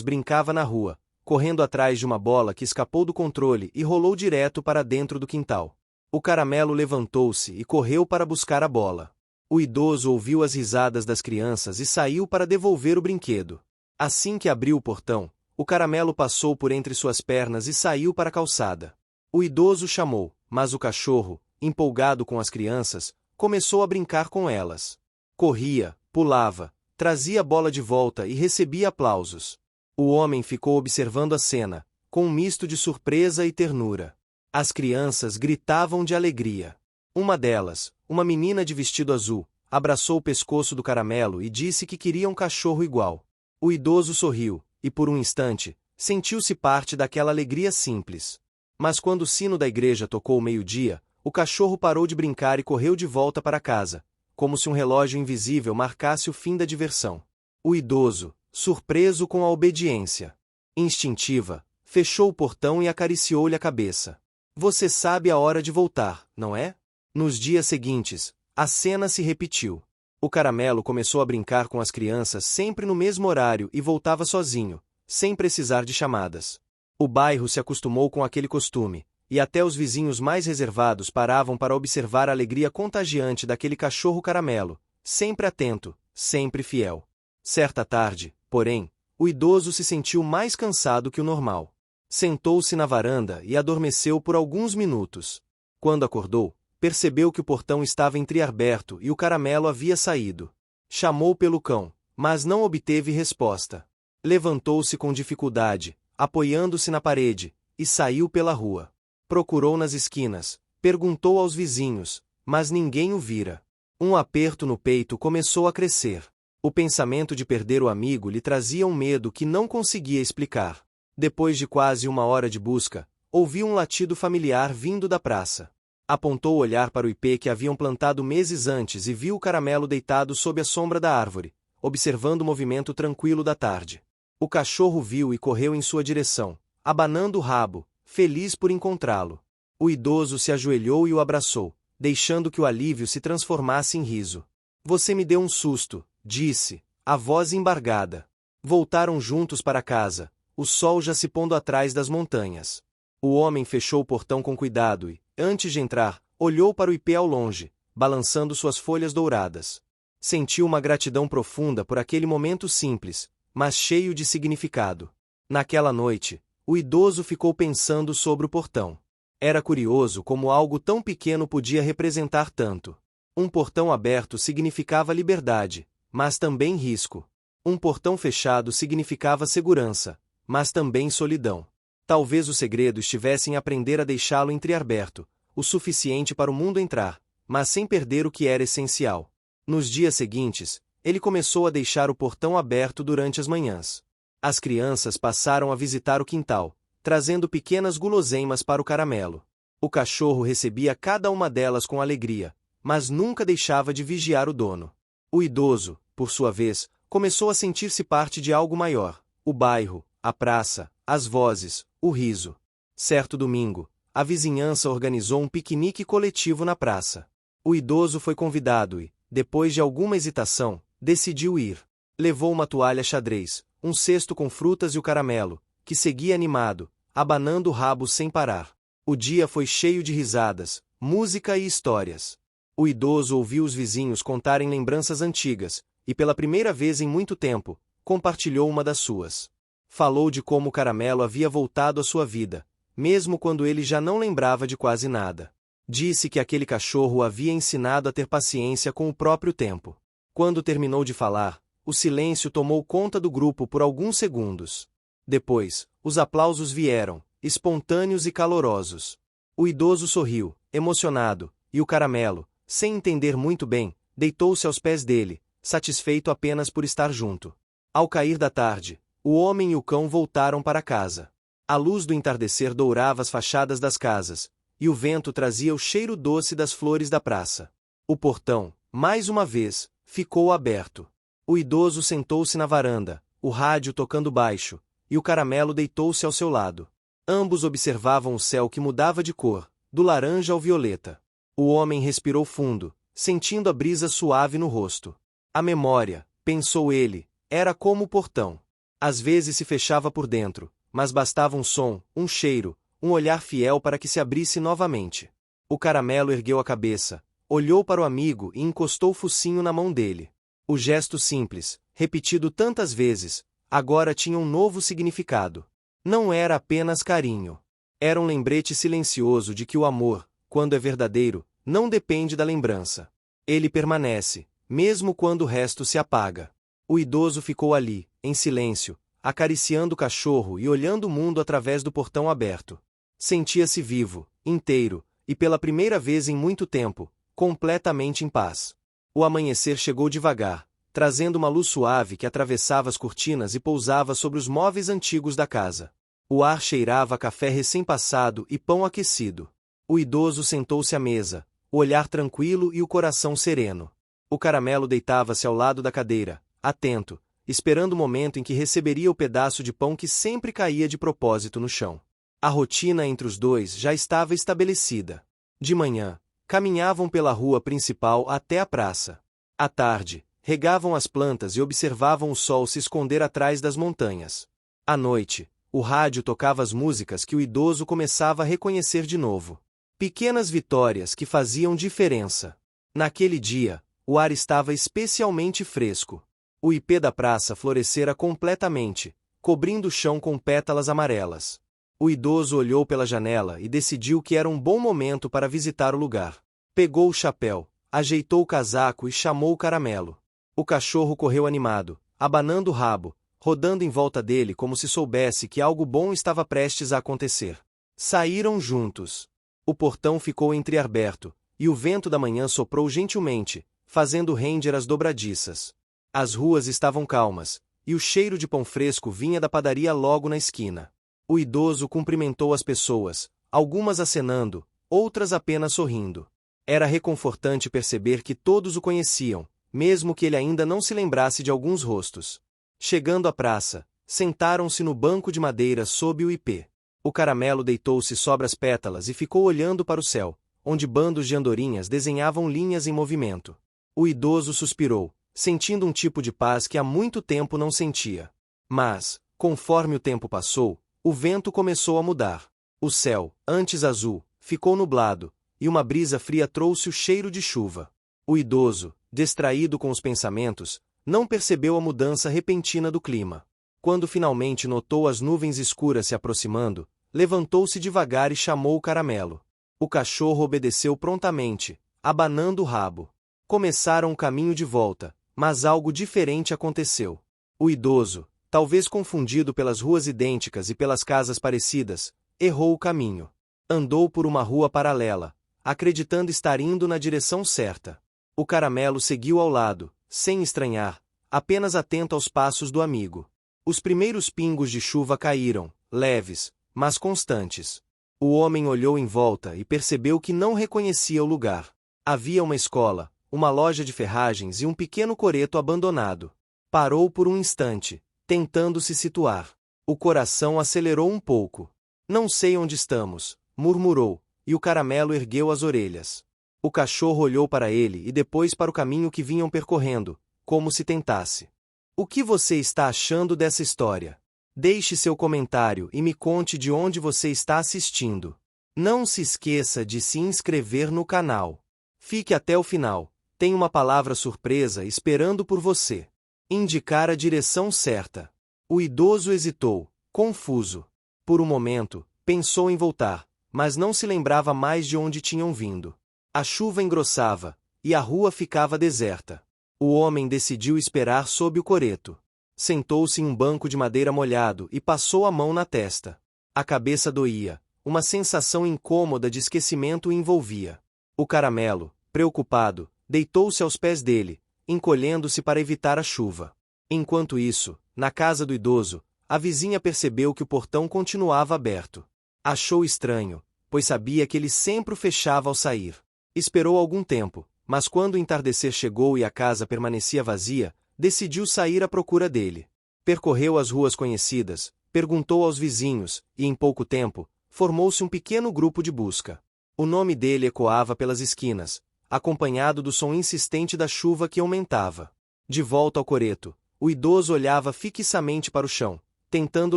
brincava na rua, correndo atrás de uma bola que escapou do controle e rolou direto para dentro do quintal. O Caramelo levantou-se e correu para buscar a bola. O idoso ouviu as risadas das crianças e saiu para devolver o brinquedo. Assim que abriu o portão, o Caramelo passou por entre suas pernas e saiu para a calçada. O idoso chamou, mas o cachorro, empolgado com as crianças, começou a brincar com elas. Corria, pulava, trazia a bola de volta e recebia aplausos. O homem ficou observando a cena, com um misto de surpresa e ternura. As crianças gritavam de alegria. Uma delas, uma menina de vestido azul, abraçou o pescoço do Caramelo e disse que queria um cachorro igual. O idoso sorriu, e por um instante, sentiu-se parte daquela alegria simples. Mas quando o sino da igreja tocou meio-dia, o cachorro parou de brincar e correu de volta para casa, como se um relógio invisível marcasse o fim da diversão. O idoso, surpreso com a obediência instintiva, fechou o portão e acariciou-lhe a cabeça. Você sabe a hora de voltar, não é? Nos dias seguintes, a cena se repetiu. O Caramelo começou a brincar com as crianças sempre no mesmo horário e voltava sozinho, sem precisar de chamadas. O bairro se acostumou com aquele costume, e até os vizinhos mais reservados paravam para observar a alegria contagiante daquele cachorro Caramelo, sempre atento, sempre fiel. Certa tarde, porém, o idoso se sentiu mais cansado que o normal. Sentou-se na varanda e adormeceu por alguns minutos. Quando acordou, percebeu que o portão estava entreaberto e o Caramelo havia saído. Chamou pelo cão, mas não obteve resposta. Levantou-se com dificuldade, apoiando-se na parede, e saiu pela rua. Procurou nas esquinas, perguntou aos vizinhos, mas ninguém o vira. Um aperto no peito começou a crescer. O pensamento de perder o amigo lhe trazia um medo que não conseguia explicar. Depois de quase uma hora de busca, ouviu um latido familiar vindo da praça. Apontou o olhar para o ipê que haviam plantado meses antes e viu o Caramelo deitado sob a sombra da árvore, observando o movimento tranquilo da tarde. O cachorro viu e correu em sua direção, abanando o rabo, feliz por encontrá-lo. O idoso se ajoelhou e o abraçou, deixando que o alívio se transformasse em riso. Você me deu um susto, disse, a voz embargada. Voltaram juntos para casa, o sol já se pondo atrás das montanhas. O homem fechou o portão com cuidado e, antes de entrar, olhou para o ipê ao longe, balançando suas folhas douradas. Sentiu uma gratidão profunda por aquele momento simples, mas cheio de significado. Naquela noite, o idoso ficou pensando sobre o portão. Era curioso como algo tão pequeno podia representar tanto. Um portão aberto significava liberdade, mas também risco. Um portão fechado significava segurança, mas também solidão. Talvez o segredo estivesse em aprender a deixá-lo entreaberto, o suficiente para o mundo entrar, mas sem perder o que era essencial. Nos dias seguintes, ele começou a deixar o portão aberto durante as manhãs. As crianças passaram a visitar o quintal, trazendo pequenas guloseimas para o Caramelo. O cachorro recebia cada uma delas com alegria, mas nunca deixava de vigiar o dono. O idoso, por sua vez, começou a sentir-se parte de algo maior: o bairro, a praça, as vozes, o riso. Certo domingo, a vizinhança organizou um piquenique coletivo na praça. O idoso foi convidado e, depois de alguma hesitação, decidiu ir. Levou uma toalha xadrez, um cesto com frutas e o Caramelo, que seguia animado, abanando o rabo sem parar. O dia foi cheio de risadas, música e histórias. O idoso ouviu os vizinhos contarem lembranças antigas, e pela primeira vez em muito tempo, compartilhou uma das suas. Falou de como o Caramelo havia voltado à sua vida, mesmo quando ele já não lembrava de quase nada. Disse que aquele cachorro o havia ensinado a ter paciência com o próprio tempo. Quando terminou de falar, o silêncio tomou conta do grupo por alguns segundos. Depois, os aplausos vieram, espontâneos e calorosos. O idoso sorriu, emocionado, e o Caramelo, sem entender muito bem, deitou-se aos pés dele, satisfeito apenas por estar junto. Ao cair da tarde, o homem e o cão voltaram para casa. A luz do entardecer dourava as fachadas das casas, e o vento trazia o cheiro doce das flores da praça. O portão, mais uma vez, ficou aberto. O idoso sentou-se na varanda, o rádio tocando baixo, e o Caramelo deitou-se ao seu lado. Ambos observavam o céu que mudava de cor, do laranja ao violeta. O homem respirou fundo, sentindo a brisa suave no rosto. A memória, pensou ele, era como o portão. Às vezes se fechava por dentro, mas bastava um som, um cheiro, um olhar fiel para que se abrisse novamente. O caramelo ergueu a cabeça, olhou para o amigo e encostou o focinho na mão dele. O gesto simples, repetido tantas vezes, agora tinha um novo significado. Não era apenas carinho. Era um lembrete silencioso de que o amor, quando é verdadeiro, não depende da lembrança. Ele permanece, mesmo quando o resto se apaga. O idoso ficou ali, em silêncio, acariciando o cachorro e olhando o mundo através do portão aberto. Sentia-se vivo, inteiro, e pela primeira vez em muito tempo, completamente em paz. O amanhecer chegou devagar, trazendo uma luz suave que atravessava as cortinas e pousava sobre os móveis antigos da casa. O ar cheirava a café recém-passado e pão aquecido. O idoso sentou-se à mesa, o olhar tranquilo e o coração sereno. O caramelo deitava-se ao lado da cadeira, atento, esperando o momento em que receberia o pedaço de pão que sempre caía de propósito no chão. A rotina entre os dois já estava estabelecida. De manhã, caminhavam pela rua principal até a praça. À tarde, regavam as plantas e observavam o sol se esconder atrás das montanhas. À noite, o rádio tocava as músicas que o idoso começava a reconhecer de novo. Pequenas vitórias que faziam diferença. Naquele dia, o ar estava especialmente fresco. O ipê da praça florescera completamente, cobrindo o chão com pétalas amarelas. O idoso olhou pela janela e decidiu que era um bom momento para visitar o lugar. Pegou o chapéu, ajeitou o casaco e chamou o caramelo. O cachorro correu animado, abanando o rabo, rodando em volta dele como se soubesse que algo bom estava prestes a acontecer. Saíram juntos. O portão ficou entreaberto, e o vento da manhã soprou gentilmente, fazendo render as dobradiças. As ruas estavam calmas, e o cheiro de pão fresco vinha da padaria logo na esquina. O idoso cumprimentou as pessoas, algumas acenando, outras apenas sorrindo. Era reconfortante perceber que todos o conheciam, mesmo que ele ainda não se lembrasse de alguns rostos. Chegando à praça, sentaram-se no banco de madeira sob o ipê. O caramelo deitou-se sobre as pétalas e ficou olhando para o céu, onde bandos de andorinhas desenhavam linhas em movimento. O idoso suspirou, sentindo um tipo de paz que há muito tempo não sentia. Mas, conforme o tempo passou, o vento começou a mudar. O céu, antes azul, ficou nublado, e uma brisa fria trouxe o cheiro de chuva. O idoso, distraído com os pensamentos, não percebeu a mudança repentina do clima. Quando finalmente notou as nuvens escuras se aproximando, levantou-se devagar e chamou o caramelo. O cachorro obedeceu prontamente, abanando o rabo. Começaram o caminho de volta, mas algo diferente aconteceu. O idoso, talvez confundido pelas ruas idênticas e pelas casas parecidas, errou o caminho. Andou por uma rua paralela, acreditando estar indo na direção certa. O caramelo seguiu ao lado, sem estranhar, apenas atento aos passos do amigo. Os primeiros pingos de chuva caíram, leves, mas constantes. O homem olhou em volta e percebeu que não reconhecia o lugar. Havia uma escola, uma loja de ferragens e um pequeno coreto abandonado. Parou por um instante, tentando se situar. O coração acelerou um pouco. Não sei onde estamos, murmurou, e o caramelo ergueu as orelhas. O cachorro olhou para ele e depois para o caminho que vinham percorrendo, como se tentasse. O que você está achando dessa história? Deixe seu comentário e me conte de onde você está assistindo. Não se esqueça de se inscrever no canal. Fique até o final, tem uma palavra surpresa esperando por você. Indicar a direção certa. O idoso hesitou, confuso. Por um momento, pensou em voltar, mas não se lembrava mais de onde tinham vindo. A chuva engrossava, e a rua ficava deserta. O homem decidiu esperar sob o coreto. Sentou-se em um banco de madeira molhado e passou a mão na testa. A cabeça doía, uma sensação incômoda de esquecimento o envolvia. O caramelo, preocupado, deitou-se aos pés dele, encolhendo-se para evitar a chuva. Enquanto isso, na casa do idoso, a vizinha percebeu que o portão continuava aberto. Achou estranho, pois sabia que ele sempre o fechava ao sair. Esperou algum tempo, mas quando o entardecer chegou e a casa permanecia vazia, decidiu sair à procura dele. Percorreu as ruas conhecidas, perguntou aos vizinhos, e em pouco tempo, formou-se um pequeno grupo de busca. O nome dele ecoava pelas esquinas, acompanhado do som insistente da chuva que aumentava. De volta ao coreto, o idoso olhava fixamente para o chão, tentando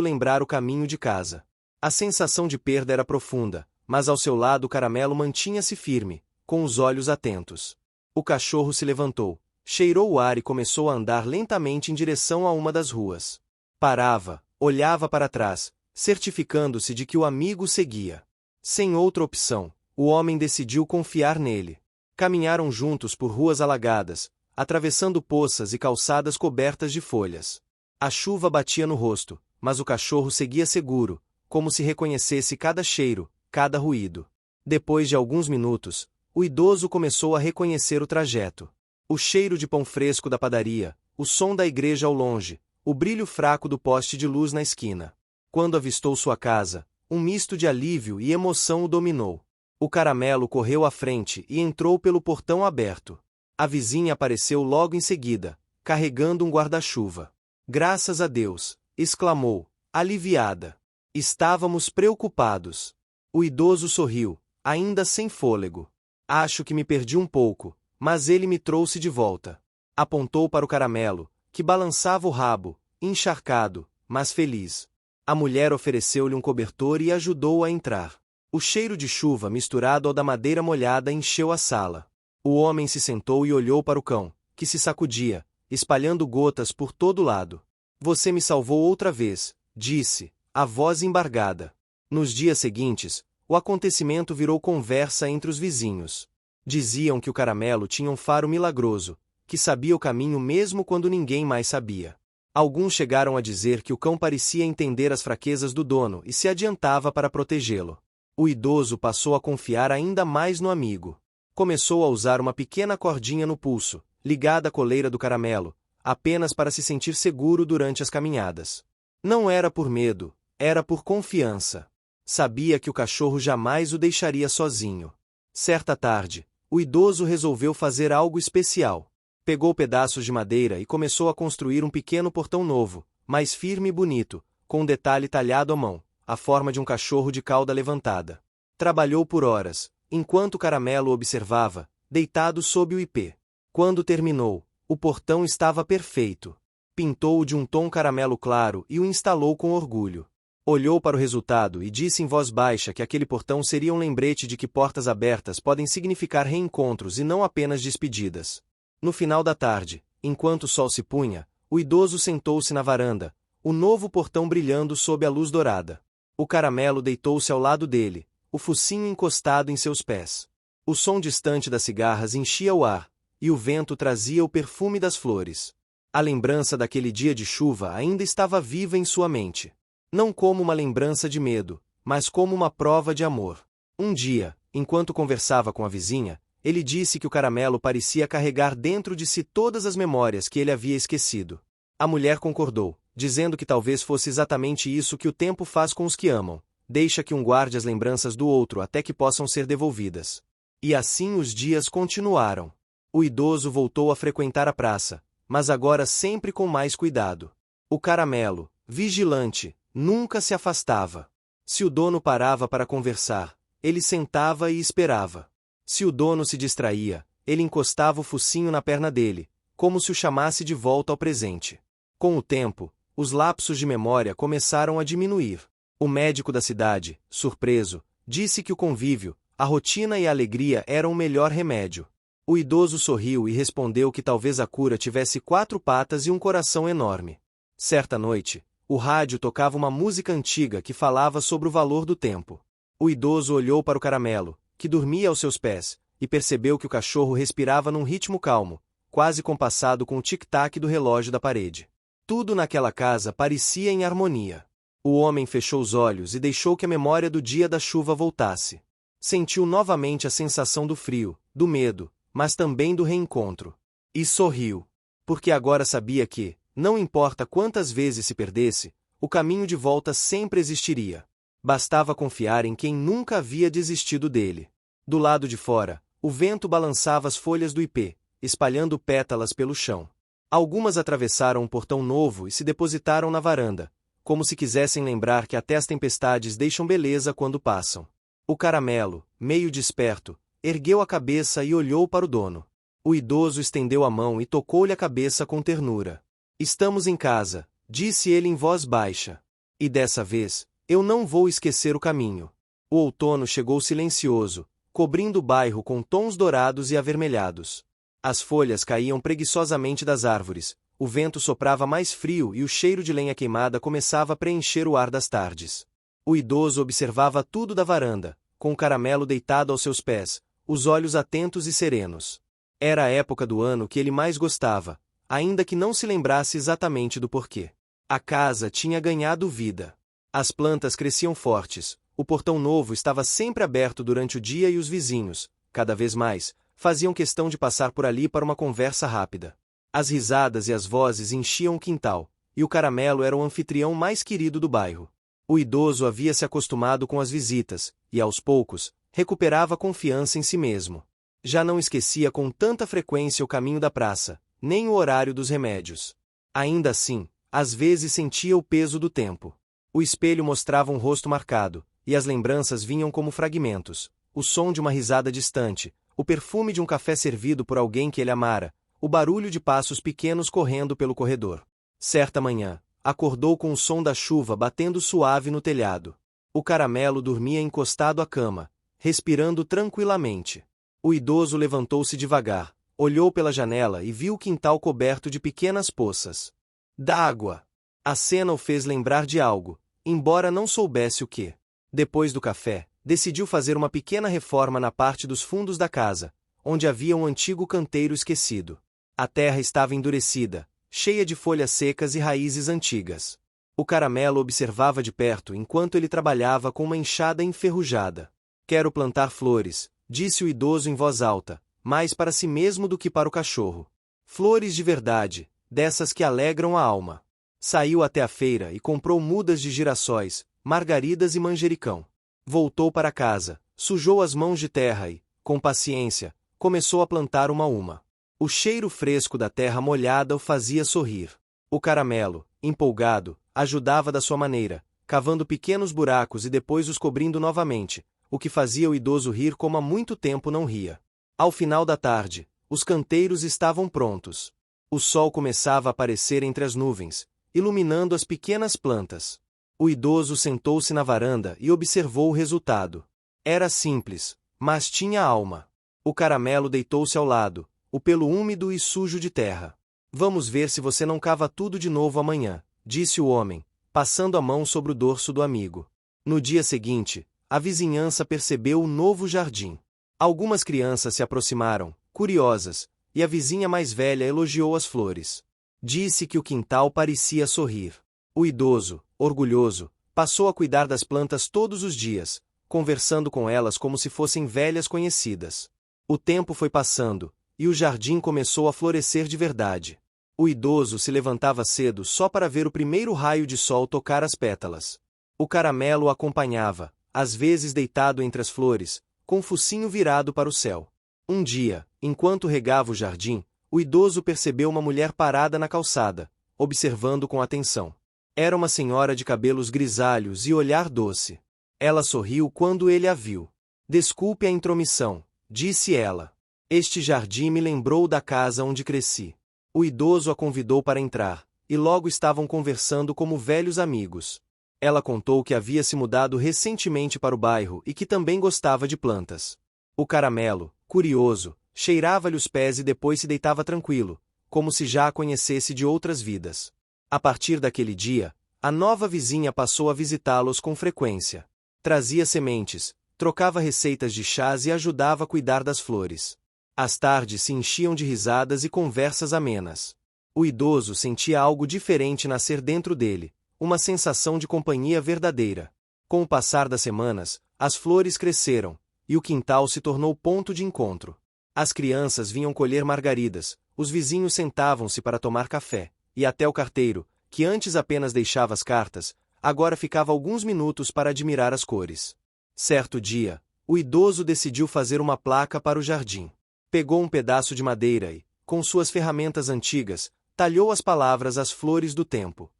lembrar o caminho de casa. A sensação de perda era profunda, mas ao seu lado o Caramelo mantinha-se firme, com os olhos atentos. O cachorro se levantou, cheirou o ar e começou a andar lentamente em direção a uma das ruas. Parava, olhava para trás, certificando-se de que o amigo seguia. Sem outra opção, o homem decidiu confiar nele. Caminharam juntos por ruas alagadas, atravessando poças e calçadas cobertas de folhas. A chuva batia no rosto, mas o cachorro seguia seguro, como se reconhecesse cada cheiro, cada ruído. Depois de alguns minutos, o idoso começou a reconhecer o trajeto. O cheiro de pão fresco da padaria, o som da igreja ao longe, o brilho fraco do poste de luz na esquina. Quando avistou sua casa, um misto de alívio e emoção o dominou. O Caramelo correu à frente e entrou pelo portão aberto. A vizinha apareceu logo em seguida, carregando um guarda-chuva. "Graças a Deus!" exclamou, aliviada. "Estávamos preocupados." O idoso sorriu, ainda sem fôlego. "Acho que me perdi um pouco, mas ele me trouxe de volta." Apontou para o Caramelo, que balançava o rabo, encharcado, mas feliz. A mulher ofereceu-lhe um cobertor e ajudou-o a entrar. O cheiro de chuva misturado ao da madeira molhada encheu a sala. O homem se sentou e olhou para o cão, que se sacudia, espalhando gotas por todo lado. "Você me salvou outra vez", disse, a voz embargada. Nos dias seguintes, o acontecimento virou conversa entre os vizinhos. Diziam que o Caramelo tinha um faro milagroso, que sabia o caminho mesmo quando ninguém mais sabia. Alguns chegaram a dizer que o cão parecia entender as fraquezas do dono e se adiantava para protegê-lo. O idoso passou a confiar ainda mais no amigo. Começou a usar uma pequena cordinha no pulso, ligada à coleira do Caramelo, apenas para se sentir seguro durante as caminhadas. Não era por medo, era por confiança. Sabia que o cachorro jamais o deixaria sozinho. Certa tarde, o idoso resolveu fazer algo especial. Pegou pedaços de madeira e começou a construir um pequeno portão novo, mais firme e bonito, com um detalhe talhado à mão, a forma de um cachorro de cauda levantada. Trabalhou por horas, enquanto o Caramelo observava, deitado sob o ipê. Quando terminou, o portão estava perfeito. Pintou-o de um tom caramelo claro e o instalou com orgulho. Olhou para o resultado e disse em voz baixa que aquele portão seria um lembrete de que portas abertas podem significar reencontros e não apenas despedidas. No final da tarde, enquanto o sol se punha, o idoso sentou-se na varanda, o novo portão brilhando sob a luz dourada. O Caramelo deitou-se ao lado dele, o focinho encostado em seus pés. O som distante das cigarras enchia o ar, e o vento trazia o perfume das flores. A lembrança daquele dia de chuva ainda estava viva em sua mente. Não como uma lembrança de medo, mas como uma prova de amor. Um dia, enquanto conversava com a vizinha, ele disse que o Caramelo parecia carregar dentro de si todas as memórias que ele havia esquecido. A mulher concordou, dizendo que talvez fosse exatamente isso que o tempo faz com os que amam, deixa que um guarde as lembranças do outro até que possam ser devolvidas. E assim os dias continuaram. O idoso voltou a frequentar a praça, mas agora sempre com mais cuidado. O Caramelo, vigilante, nunca se afastava. Se o dono parava para conversar, ele sentava e esperava. Se o dono se distraía, ele encostava o focinho na perna dele, como se o chamasse de volta ao presente. Com o tempo, os lapsos de memória começaram a diminuir. O médico da cidade, surpreso, disse que o convívio, a rotina e a alegria eram o melhor remédio. O idoso sorriu e respondeu que talvez a cura tivesse 4 patas e um coração enorme. Certa noite, o rádio tocava uma música antiga que falava sobre o valor do tempo. O idoso olhou para o Caramelo, que dormia aos seus pés, e percebeu que o cachorro respirava num ritmo calmo, quase compassado com o tic-tac do relógio da parede. Tudo naquela casa parecia em harmonia. O homem fechou os olhos e deixou que a memória do dia da chuva voltasse. Sentiu novamente a sensação do frio, do medo, mas também do reencontro. E sorriu. Porque agora sabia que, não importa quantas vezes se perdesse, o caminho de volta sempre existiria. Bastava confiar em quem nunca havia desistido dele. Do lado de fora, o vento balançava as folhas do ipê, espalhando pétalas pelo chão. Algumas atravessaram um portão novo e se depositaram na varanda, como se quisessem lembrar que até as tempestades deixam beleza quando passam. O Caramelo, meio desperto, ergueu a cabeça e olhou para o dono. O idoso estendeu a mão e tocou-lhe a cabeça com ternura. Estamos em casa, disse ele em voz baixa. E dessa vez, eu não vou esquecer o caminho. O outono chegou silencioso, cobrindo o bairro com tons dourados e avermelhados. As folhas caíam preguiçosamente das árvores, o vento soprava mais frio e o cheiro de lenha queimada começava a preencher o ar das tardes. O idoso observava tudo da varanda, com o caramelo deitado aos seus pés, os olhos atentos e serenos. Era a época do ano que ele mais gostava, ainda que não se lembrasse exatamente do porquê. A casa tinha ganhado vida. As plantas cresciam fortes, o portão novo estava sempre aberto durante o dia e os vizinhos, cada vez mais, faziam questão de passar por ali para uma conversa rápida. As risadas e as vozes enchiam o quintal, e o caramelo era o anfitrião mais querido do bairro. O idoso havia se acostumado com as visitas, e aos poucos, recuperava confiança em si mesmo. Já não esquecia com tanta frequência o caminho da praça, nem o horário dos remédios. Ainda assim, às vezes sentia o peso do tempo. O espelho mostrava um rosto marcado, e as lembranças vinham como fragmentos, o som de uma risada distante, o perfume de um café servido por alguém que ele amara, o barulho de passos pequenos correndo pelo corredor. Certa manhã, acordou com o som da chuva batendo suave no telhado. O caramelo dormia encostado à cama, respirando tranquilamente. O idoso levantou-se devagar, olhou pela janela e viu o quintal coberto de pequenas poças d'água. A cena o fez lembrar de algo, embora não soubesse o que. Depois do café, decidiu fazer uma pequena reforma na parte dos fundos da casa, onde havia um antigo canteiro esquecido. A terra estava endurecida, cheia de folhas secas e raízes antigas. O caramelo observava de perto enquanto ele trabalhava com uma enxada enferrujada. Quero plantar flores, disse o idoso em voz alta, mais para si mesmo do que para o cachorro. Flores de verdade, dessas que alegram a alma. Saiu até a feira e comprou mudas de girassóis, margaridas e manjericão. Voltou para casa, sujou as mãos de terra e, com paciência, começou a plantar uma a uma. O cheiro fresco da terra molhada o fazia sorrir. O caramelo, empolgado, ajudava da sua maneira, cavando pequenos buracos e depois os cobrindo novamente, o que fazia o idoso rir como há muito tempo não ria. Ao final da tarde, os canteiros estavam prontos. O sol começava a aparecer entre as nuvens, iluminando as pequenas plantas. O idoso sentou-se na varanda e observou o resultado. Era simples, mas tinha alma. O caramelo deitou-se ao lado, o pelo úmido e sujo de terra. Vamos ver se você não cava tudo de novo amanhã, disse o homem, passando a mão sobre o dorso do amigo. No dia seguinte, a vizinhança percebeu o novo jardim. Algumas crianças se aproximaram, curiosas, e a vizinha mais velha elogiou as flores. Disse que o quintal parecia sorrir. O idoso, orgulhoso, passou a cuidar das plantas todos os dias, conversando com elas como se fossem velhas conhecidas. O tempo foi passando, e o jardim começou a florescer de verdade. O idoso se levantava cedo só para ver o primeiro raio de sol tocar as pétalas. O caramelo o acompanhava, às vezes deitado entre as flores, com o focinho virado para o céu. Um dia, enquanto regava o jardim, o idoso percebeu uma mulher parada na calçada, observando com atenção. Era uma senhora de cabelos grisalhos e olhar doce. Ela sorriu quando ele a viu. Desculpe a intromissão, disse ela. Este jardim me lembrou da casa onde cresci. O idoso a convidou para entrar, e logo estavam conversando como velhos amigos. Ela contou que havia se mudado recentemente para o bairro e que também gostava de plantas. O caramelo, curioso, cheirava-lhe os pés e depois se deitava tranquilo, como se já a conhecesse de outras vidas. A partir daquele dia, a nova vizinha passou a visitá-los com frequência. Trazia sementes, trocava receitas de chás e ajudava a cuidar das flores. As tardes se enchiam de risadas e conversas amenas. O idoso sentia algo diferente nascer dentro dele, uma sensação de companhia verdadeira. Com o passar das semanas, as flores cresceram, e o quintal se tornou ponto de encontro. As crianças vinham colher margaridas, os vizinhos sentavam-se para tomar café, e até o carteiro, que antes apenas deixava as cartas, agora ficava alguns minutos para admirar as cores. Certo dia, o idoso decidiu fazer uma placa para o jardim. Pegou um pedaço de madeira e, com suas ferramentas antigas, talhou as palavras As Flores do Tempo.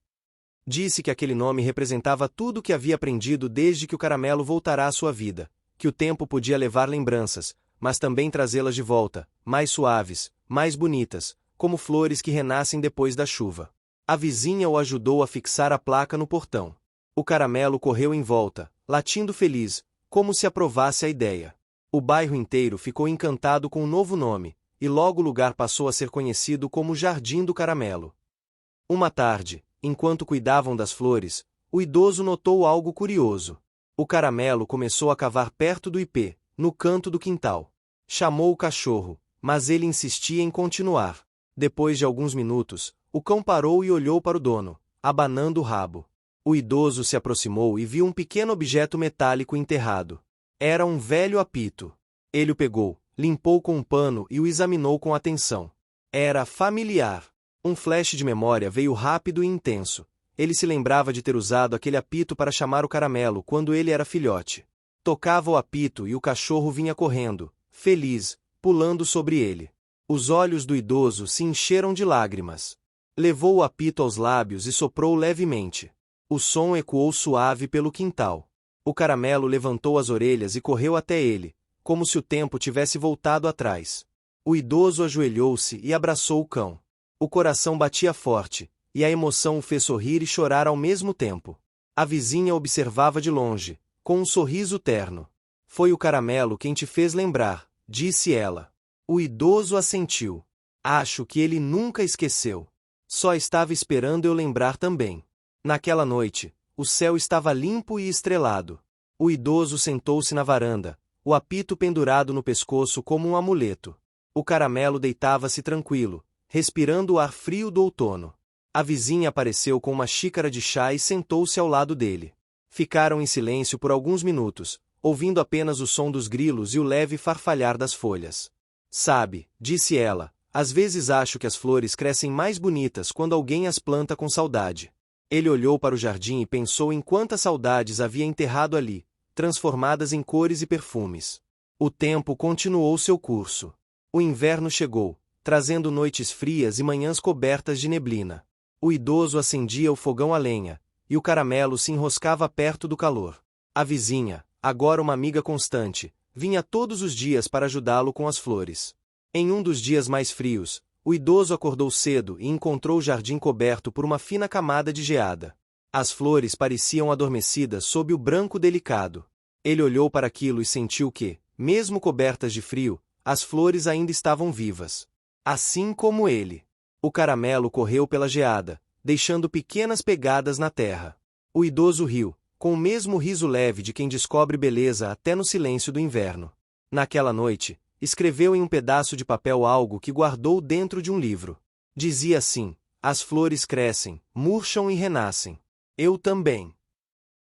Disse que aquele nome representava tudo o que havia aprendido desde que o caramelo voltará à sua vida, que o tempo podia levar lembranças, mas também trazê-las de volta, mais suaves, mais bonitas, como flores que renascem depois da chuva. A vizinha o ajudou a fixar a placa no portão. O Caramelo correu em volta, latindo feliz, como se aprovasse a ideia. O bairro inteiro ficou encantado com o novo nome, e logo o lugar passou a ser conhecido como Jardim do Caramelo. Uma tarde, enquanto cuidavam das flores, o idoso notou algo curioso. O Caramelo começou a cavar perto do ipê, no canto do quintal. Chamou o cachorro, mas ele insistia em continuar. Depois de alguns minutos, o cão parou e olhou para o dono, abanando o rabo. O idoso se aproximou e viu um pequeno objeto metálico enterrado. Era um velho apito. Ele o pegou, limpou com um pano e o examinou com atenção. Era familiar. Um flash de memória veio rápido e intenso. Ele se lembrava de ter usado aquele apito para chamar o Caramelo quando ele era filhote. Tocava o apito e o cachorro vinha correndo, feliz, pulando sobre ele. Os olhos do idoso se encheram de lágrimas. Levou o apito aos lábios e soprou levemente. O som ecoou suave pelo quintal. O Caramelo levantou as orelhas e correu até ele, como se o tempo tivesse voltado atrás. O idoso ajoelhou-se e abraçou o cão. O coração batia forte, e a emoção o fez sorrir e chorar ao mesmo tempo. A vizinha observava de longe, com um sorriso terno. Foi o Caramelo quem te fez lembrar, disse ela. O idoso assentiu. Acho que ele nunca esqueceu. Só estava esperando eu lembrar também. Naquela noite, o céu estava limpo e estrelado. O idoso sentou-se na varanda, o apito pendurado no pescoço como um amuleto. O Caramelo deitava-se tranquilo, respirando o ar frio do outono. A vizinha apareceu com uma xícara de chá e sentou-se ao lado dele. Ficaram em silêncio por alguns minutos, ouvindo apenas o som dos grilos e o leve farfalhar das folhas. Sabe, disse ela, às vezes acho que as flores crescem mais bonitas quando alguém as planta com saudade. Ele olhou para o jardim e pensou em quantas saudades havia enterrado ali, transformadas em cores e perfumes. O tempo continuou seu curso. O inverno chegou, trazendo noites frias e manhãs cobertas de neblina. O idoso acendia o fogão a lenha, e o Caramelo se enroscava perto do calor. A vizinha, agora uma amiga constante, vinha todos os dias para ajudá-lo com as flores. Em um dos dias mais frios, o idoso acordou cedo e encontrou o jardim coberto por uma fina camada de geada. As flores pareciam adormecidas sob o branco delicado. Ele olhou para aquilo e sentiu que, mesmo cobertas de frio, as flores ainda estavam vivas. Assim como ele. O Caramelo correu pela geada, deixando pequenas pegadas na terra. O idoso riu, com o mesmo riso leve de quem descobre beleza até no silêncio do inverno. Naquela noite, escreveu em um pedaço de papel algo que guardou dentro de um livro. Dizia assim: as flores crescem, murcham e renascem. Eu também.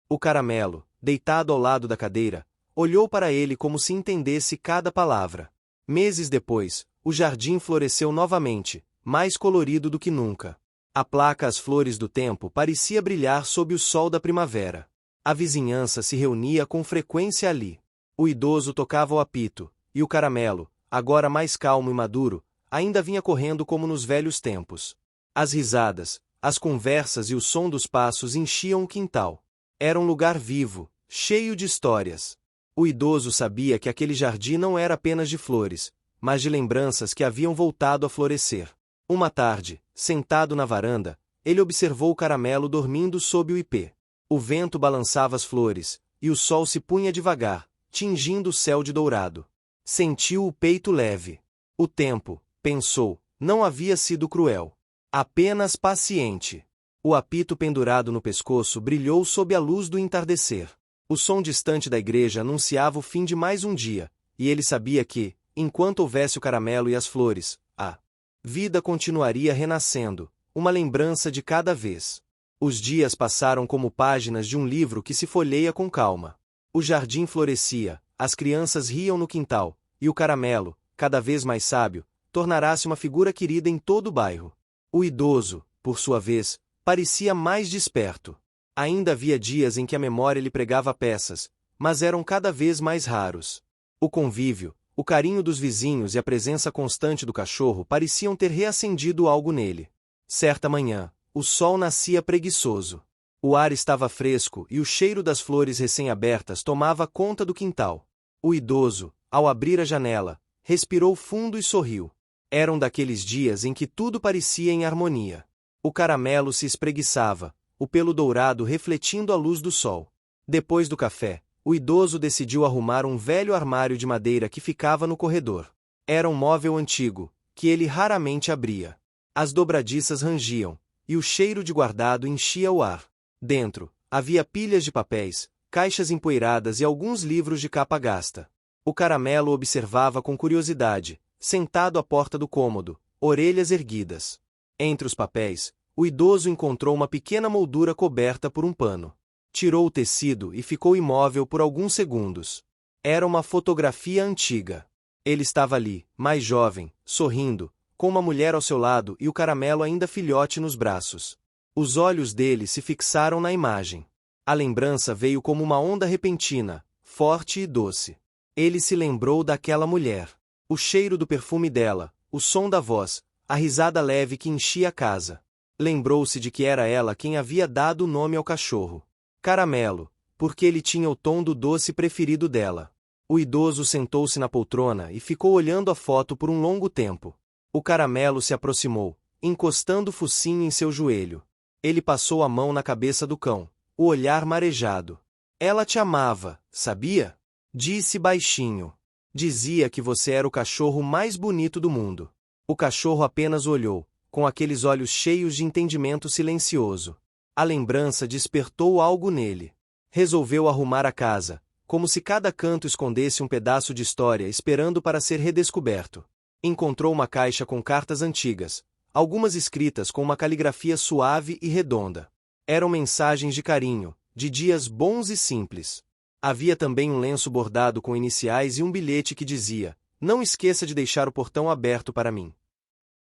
O Caramelo, deitado ao lado da cadeira, olhou para ele como se entendesse cada palavra. Meses depois, o jardim floresceu novamente, mais colorido do que nunca. A placa As Flores do Tempo parecia brilhar sob o sol da primavera. A vizinhança se reunia com frequência ali. O idoso tocava o apito, e o Caramelo, agora mais calmo e maduro, ainda vinha correndo como nos velhos tempos. As risadas, as conversas e o som dos passos enchiam o quintal. Era um lugar vivo, cheio de histórias. O idoso sabia que aquele jardim não era apenas de flores, mas de lembranças que haviam voltado a florescer. Uma tarde, sentado na varanda, ele observou o Caramelo dormindo sob o ipê. O vento balançava as flores, e o sol se punha devagar, tingindo o céu de dourado. Sentiu o peito leve. O tempo, pensou, não havia sido cruel. Apenas paciente. O apito pendurado no pescoço brilhou sob a luz do entardecer. O som distante da igreja anunciava o fim de mais um dia, e ele sabia que, enquanto houvesse o Caramelo e as flores, a vida continuaria renascendo, uma lembrança de cada vez. Os dias passaram como páginas de um livro que se folheia com calma. O jardim florescia, as crianças riam no quintal, e o Caramelo, cada vez mais sábio, tornará-se uma figura querida em todo o bairro. O idoso, por sua vez, parecia mais desperto. Ainda havia dias em que a memória lhe pregava peças, mas eram cada vez mais raros. O convívio, o carinho dos vizinhos e a presença constante do cachorro pareciam ter reacendido algo nele. Certa manhã, o sol nascia preguiçoso. O ar estava fresco e o cheiro das flores recém-abertas tomava conta do quintal. O idoso, Ao abrir a janela, respirou fundo e sorriu. Eram daqueles dias em que tudo parecia em harmonia. O caramelo se espreguiçava, o pelo dourado refletindo a luz do sol. Depois do café, o idoso decidiu arrumar um velho armário de madeira que ficava no corredor. Era um móvel antigo, que ele raramente abria. As dobradiças rangiam, e o cheiro de guardado enchia o ar. Dentro, havia pilhas de papéis, caixas empoeiradas e alguns livros de capa gasta. O caramelo observava com curiosidade, sentado à porta do cômodo, orelhas erguidas. Entre os papéis, o idoso encontrou uma pequena moldura coberta por um pano. Tirou o tecido e ficou imóvel por alguns segundos. Era uma fotografia antiga. Ele estava ali, mais jovem, sorrindo, com uma mulher ao seu lado e o caramelo ainda filhote nos braços. Os olhos dele se fixaram na imagem. A lembrança veio como uma onda repentina, forte e doce. Ele se lembrou daquela mulher. O cheiro do perfume dela, o som da voz, a risada leve que enchia a casa. Lembrou-se de que era ela quem havia dado o nome ao cachorro. Caramelo, porque ele tinha o tom do doce preferido dela. O idoso sentou-se na poltrona e ficou olhando a foto por um longo tempo. O caramelo se aproximou, encostando o focinho em seu joelho. Ele passou a mão na cabeça do cão, o olhar marejado. Ela te amava, sabia? Disse baixinho. Dizia que você era o cachorro mais bonito do mundo. O cachorro apenas olhou, com aqueles olhos cheios de entendimento silencioso. A lembrança despertou algo nele. Resolveu arrumar a casa, como se cada canto escondesse um pedaço de história esperando para ser redescoberto. Encontrou uma caixa com cartas antigas, algumas escritas com uma caligrafia suave e redonda. Eram mensagens de carinho, de dias bons e simples. Havia também um lenço bordado com iniciais e um bilhete que dizia: "Não esqueça de deixar o portão aberto para mim."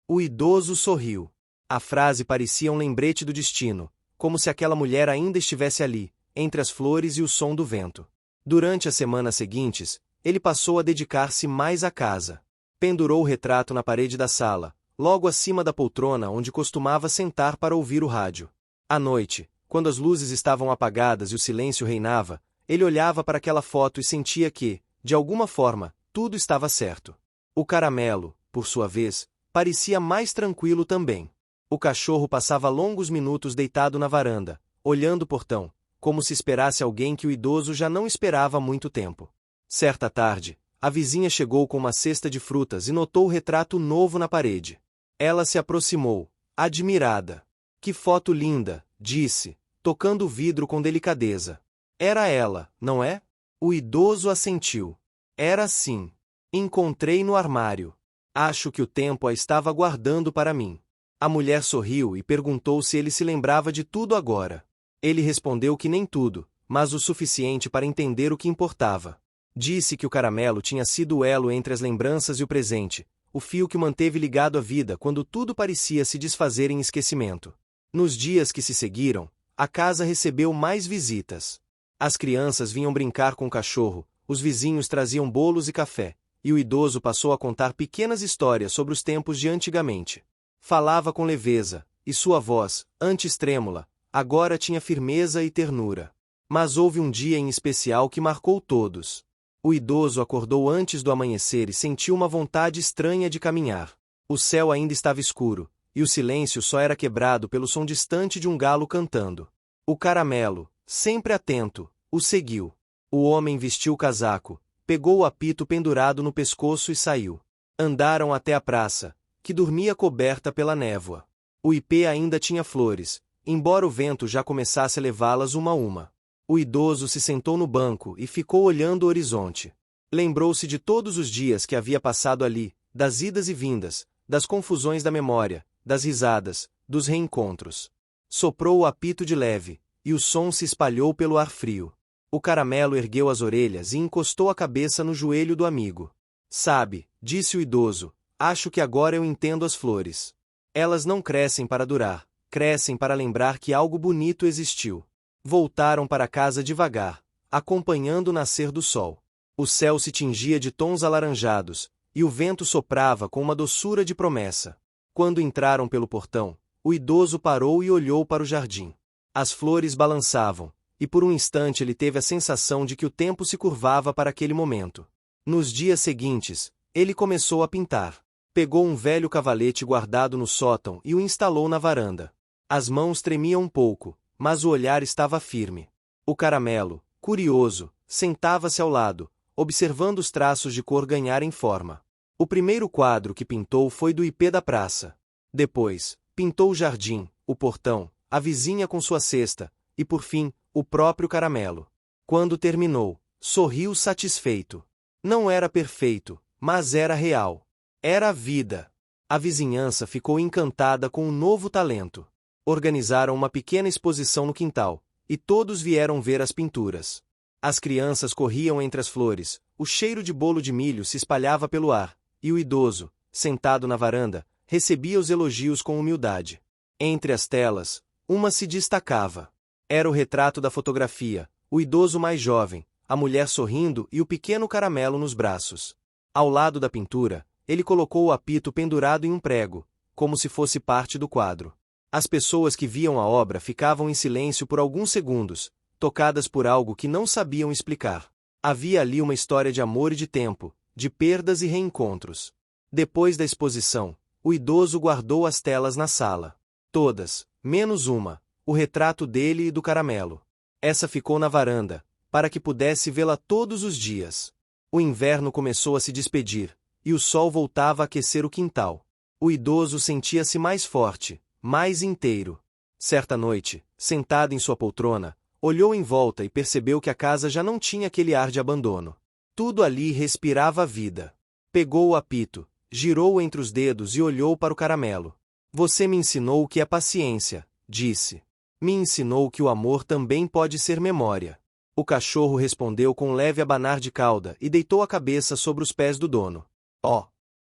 O idoso sorriu. A frase parecia um lembrete do destino, como se aquela mulher ainda estivesse ali, entre as flores e o som do vento. Durante as semanas seguintes, ele passou a dedicar-se mais à casa. Pendurou o retrato na parede da sala, logo acima da poltrona onde costumava sentar para ouvir o rádio. À noite, quando as luzes estavam apagadas e o silêncio reinava, ele olhava para aquela foto e sentia que, de alguma forma, tudo estava certo. O caramelo, por sua vez, parecia mais tranquilo também. O cachorro passava longos minutos deitado na varanda, olhando o portão, como se esperasse alguém que o idoso já não esperava há muito tempo. Certa tarde, a vizinha chegou com uma cesta de frutas e notou o retrato novo na parede. Ela se aproximou, admirada. "Que foto linda", disse, tocando o vidro com delicadeza. "Era ela, não é?" O idoso assentiu. "Era sim. Encontrei no armário. Acho que o tempo a estava guardando para mim." A mulher sorriu e perguntou se ele se lembrava de tudo agora. Ele respondeu que nem tudo, mas o suficiente para entender o que importava. Disse que o caramelo tinha sido o elo entre as lembranças e o presente, o fio que o manteve ligado à vida quando tudo parecia se desfazer em esquecimento. Nos dias que se seguiram, a casa recebeu mais visitas. As crianças vinham brincar com o cachorro, os vizinhos traziam bolos e café, e o idoso passou a contar pequenas histórias sobre os tempos de antigamente. Falava com leveza, e sua voz, antes trêmula, agora tinha firmeza e ternura. Mas houve um dia em especial que marcou todos. O idoso acordou antes do amanhecer e sentiu uma vontade estranha de caminhar. O céu ainda estava escuro, e o silêncio só era quebrado pelo som distante de um galo cantando. O caramelo, sempre atento, o seguiu. O homem vestiu o casaco, pegou o apito pendurado no pescoço e saiu. Andaram até a praça, que dormia coberta pela névoa. O ipê ainda tinha flores, embora o vento já começasse a levá-las uma a uma. O idoso se sentou no banco e ficou olhando o horizonte. Lembrou-se de todos os dias que havia passado ali, das idas e vindas, das confusões da memória, das risadas, dos reencontros. Soprou o apito de leve, e o som se espalhou pelo ar frio. O caramelo ergueu as orelhas e encostou a cabeça no joelho do amigo. "Sabe", disse o idoso, "acho que agora eu entendo as flores. Elas não crescem para durar, crescem para lembrar que algo bonito existiu." Voltaram para casa devagar, acompanhando o nascer do sol. O céu se tingia de tons alaranjados, e o vento soprava com uma doçura de promessa. Quando entraram pelo portão, o idoso parou e olhou para o jardim. As flores balançavam, e por um instante ele teve a sensação de que o tempo se curvava para aquele momento. Nos dias seguintes, ele começou a pintar. Pegou um velho cavalete guardado no sótão e o instalou na varanda. As mãos tremiam um pouco, mas o olhar estava firme. O Caramelo, curioso, sentava-se ao lado, observando os traços de cor ganharem forma. O primeiro quadro que pintou foi do ipê da praça. Depois, pintou o jardim, o portão, a vizinha com sua cesta, e por fim, o próprio Caramelo. Quando terminou, sorriu satisfeito. Não era perfeito, mas era real. Era a vida. A vizinhança ficou encantada com o novo talento. Organizaram uma pequena exposição no quintal, e todos vieram ver as pinturas. As crianças corriam entre as flores, o cheiro de bolo de milho se espalhava pelo ar, e o idoso, sentado na varanda, recebia os elogios com humildade. Entre as telas, uma se destacava. Era o retrato da fotografia, o idoso mais jovem, a mulher sorrindo e o pequeno Caramelo nos braços. Ao lado da pintura, ele colocou o apito pendurado em um prego, como se fosse parte do quadro. As pessoas que viam a obra ficavam em silêncio por alguns segundos, tocadas por algo que não sabiam explicar. Havia ali uma história de amor e de tempo, de perdas e reencontros. Depois da exposição, o idoso guardou as telas na sala. Todas, menos uma, o retrato dele e do Caramelo. Essa ficou na varanda, para que pudesse vê-la todos os dias. O inverno começou a se despedir, e o sol voltava a aquecer o quintal. O idoso sentia-se mais forte, mais inteiro. Certa noite, sentado em sua poltrona, olhou em volta e percebeu que a casa já não tinha aquele ar de abandono. Tudo ali respirava vida. Pegou o apito, girou-o entre os dedos e olhou para o Caramelo. Você me ensinou o que é paciência, disse. Me ensinou que o amor também pode ser memória. O cachorro respondeu com um leve abanar de cauda e deitou a cabeça sobre os pés do dono.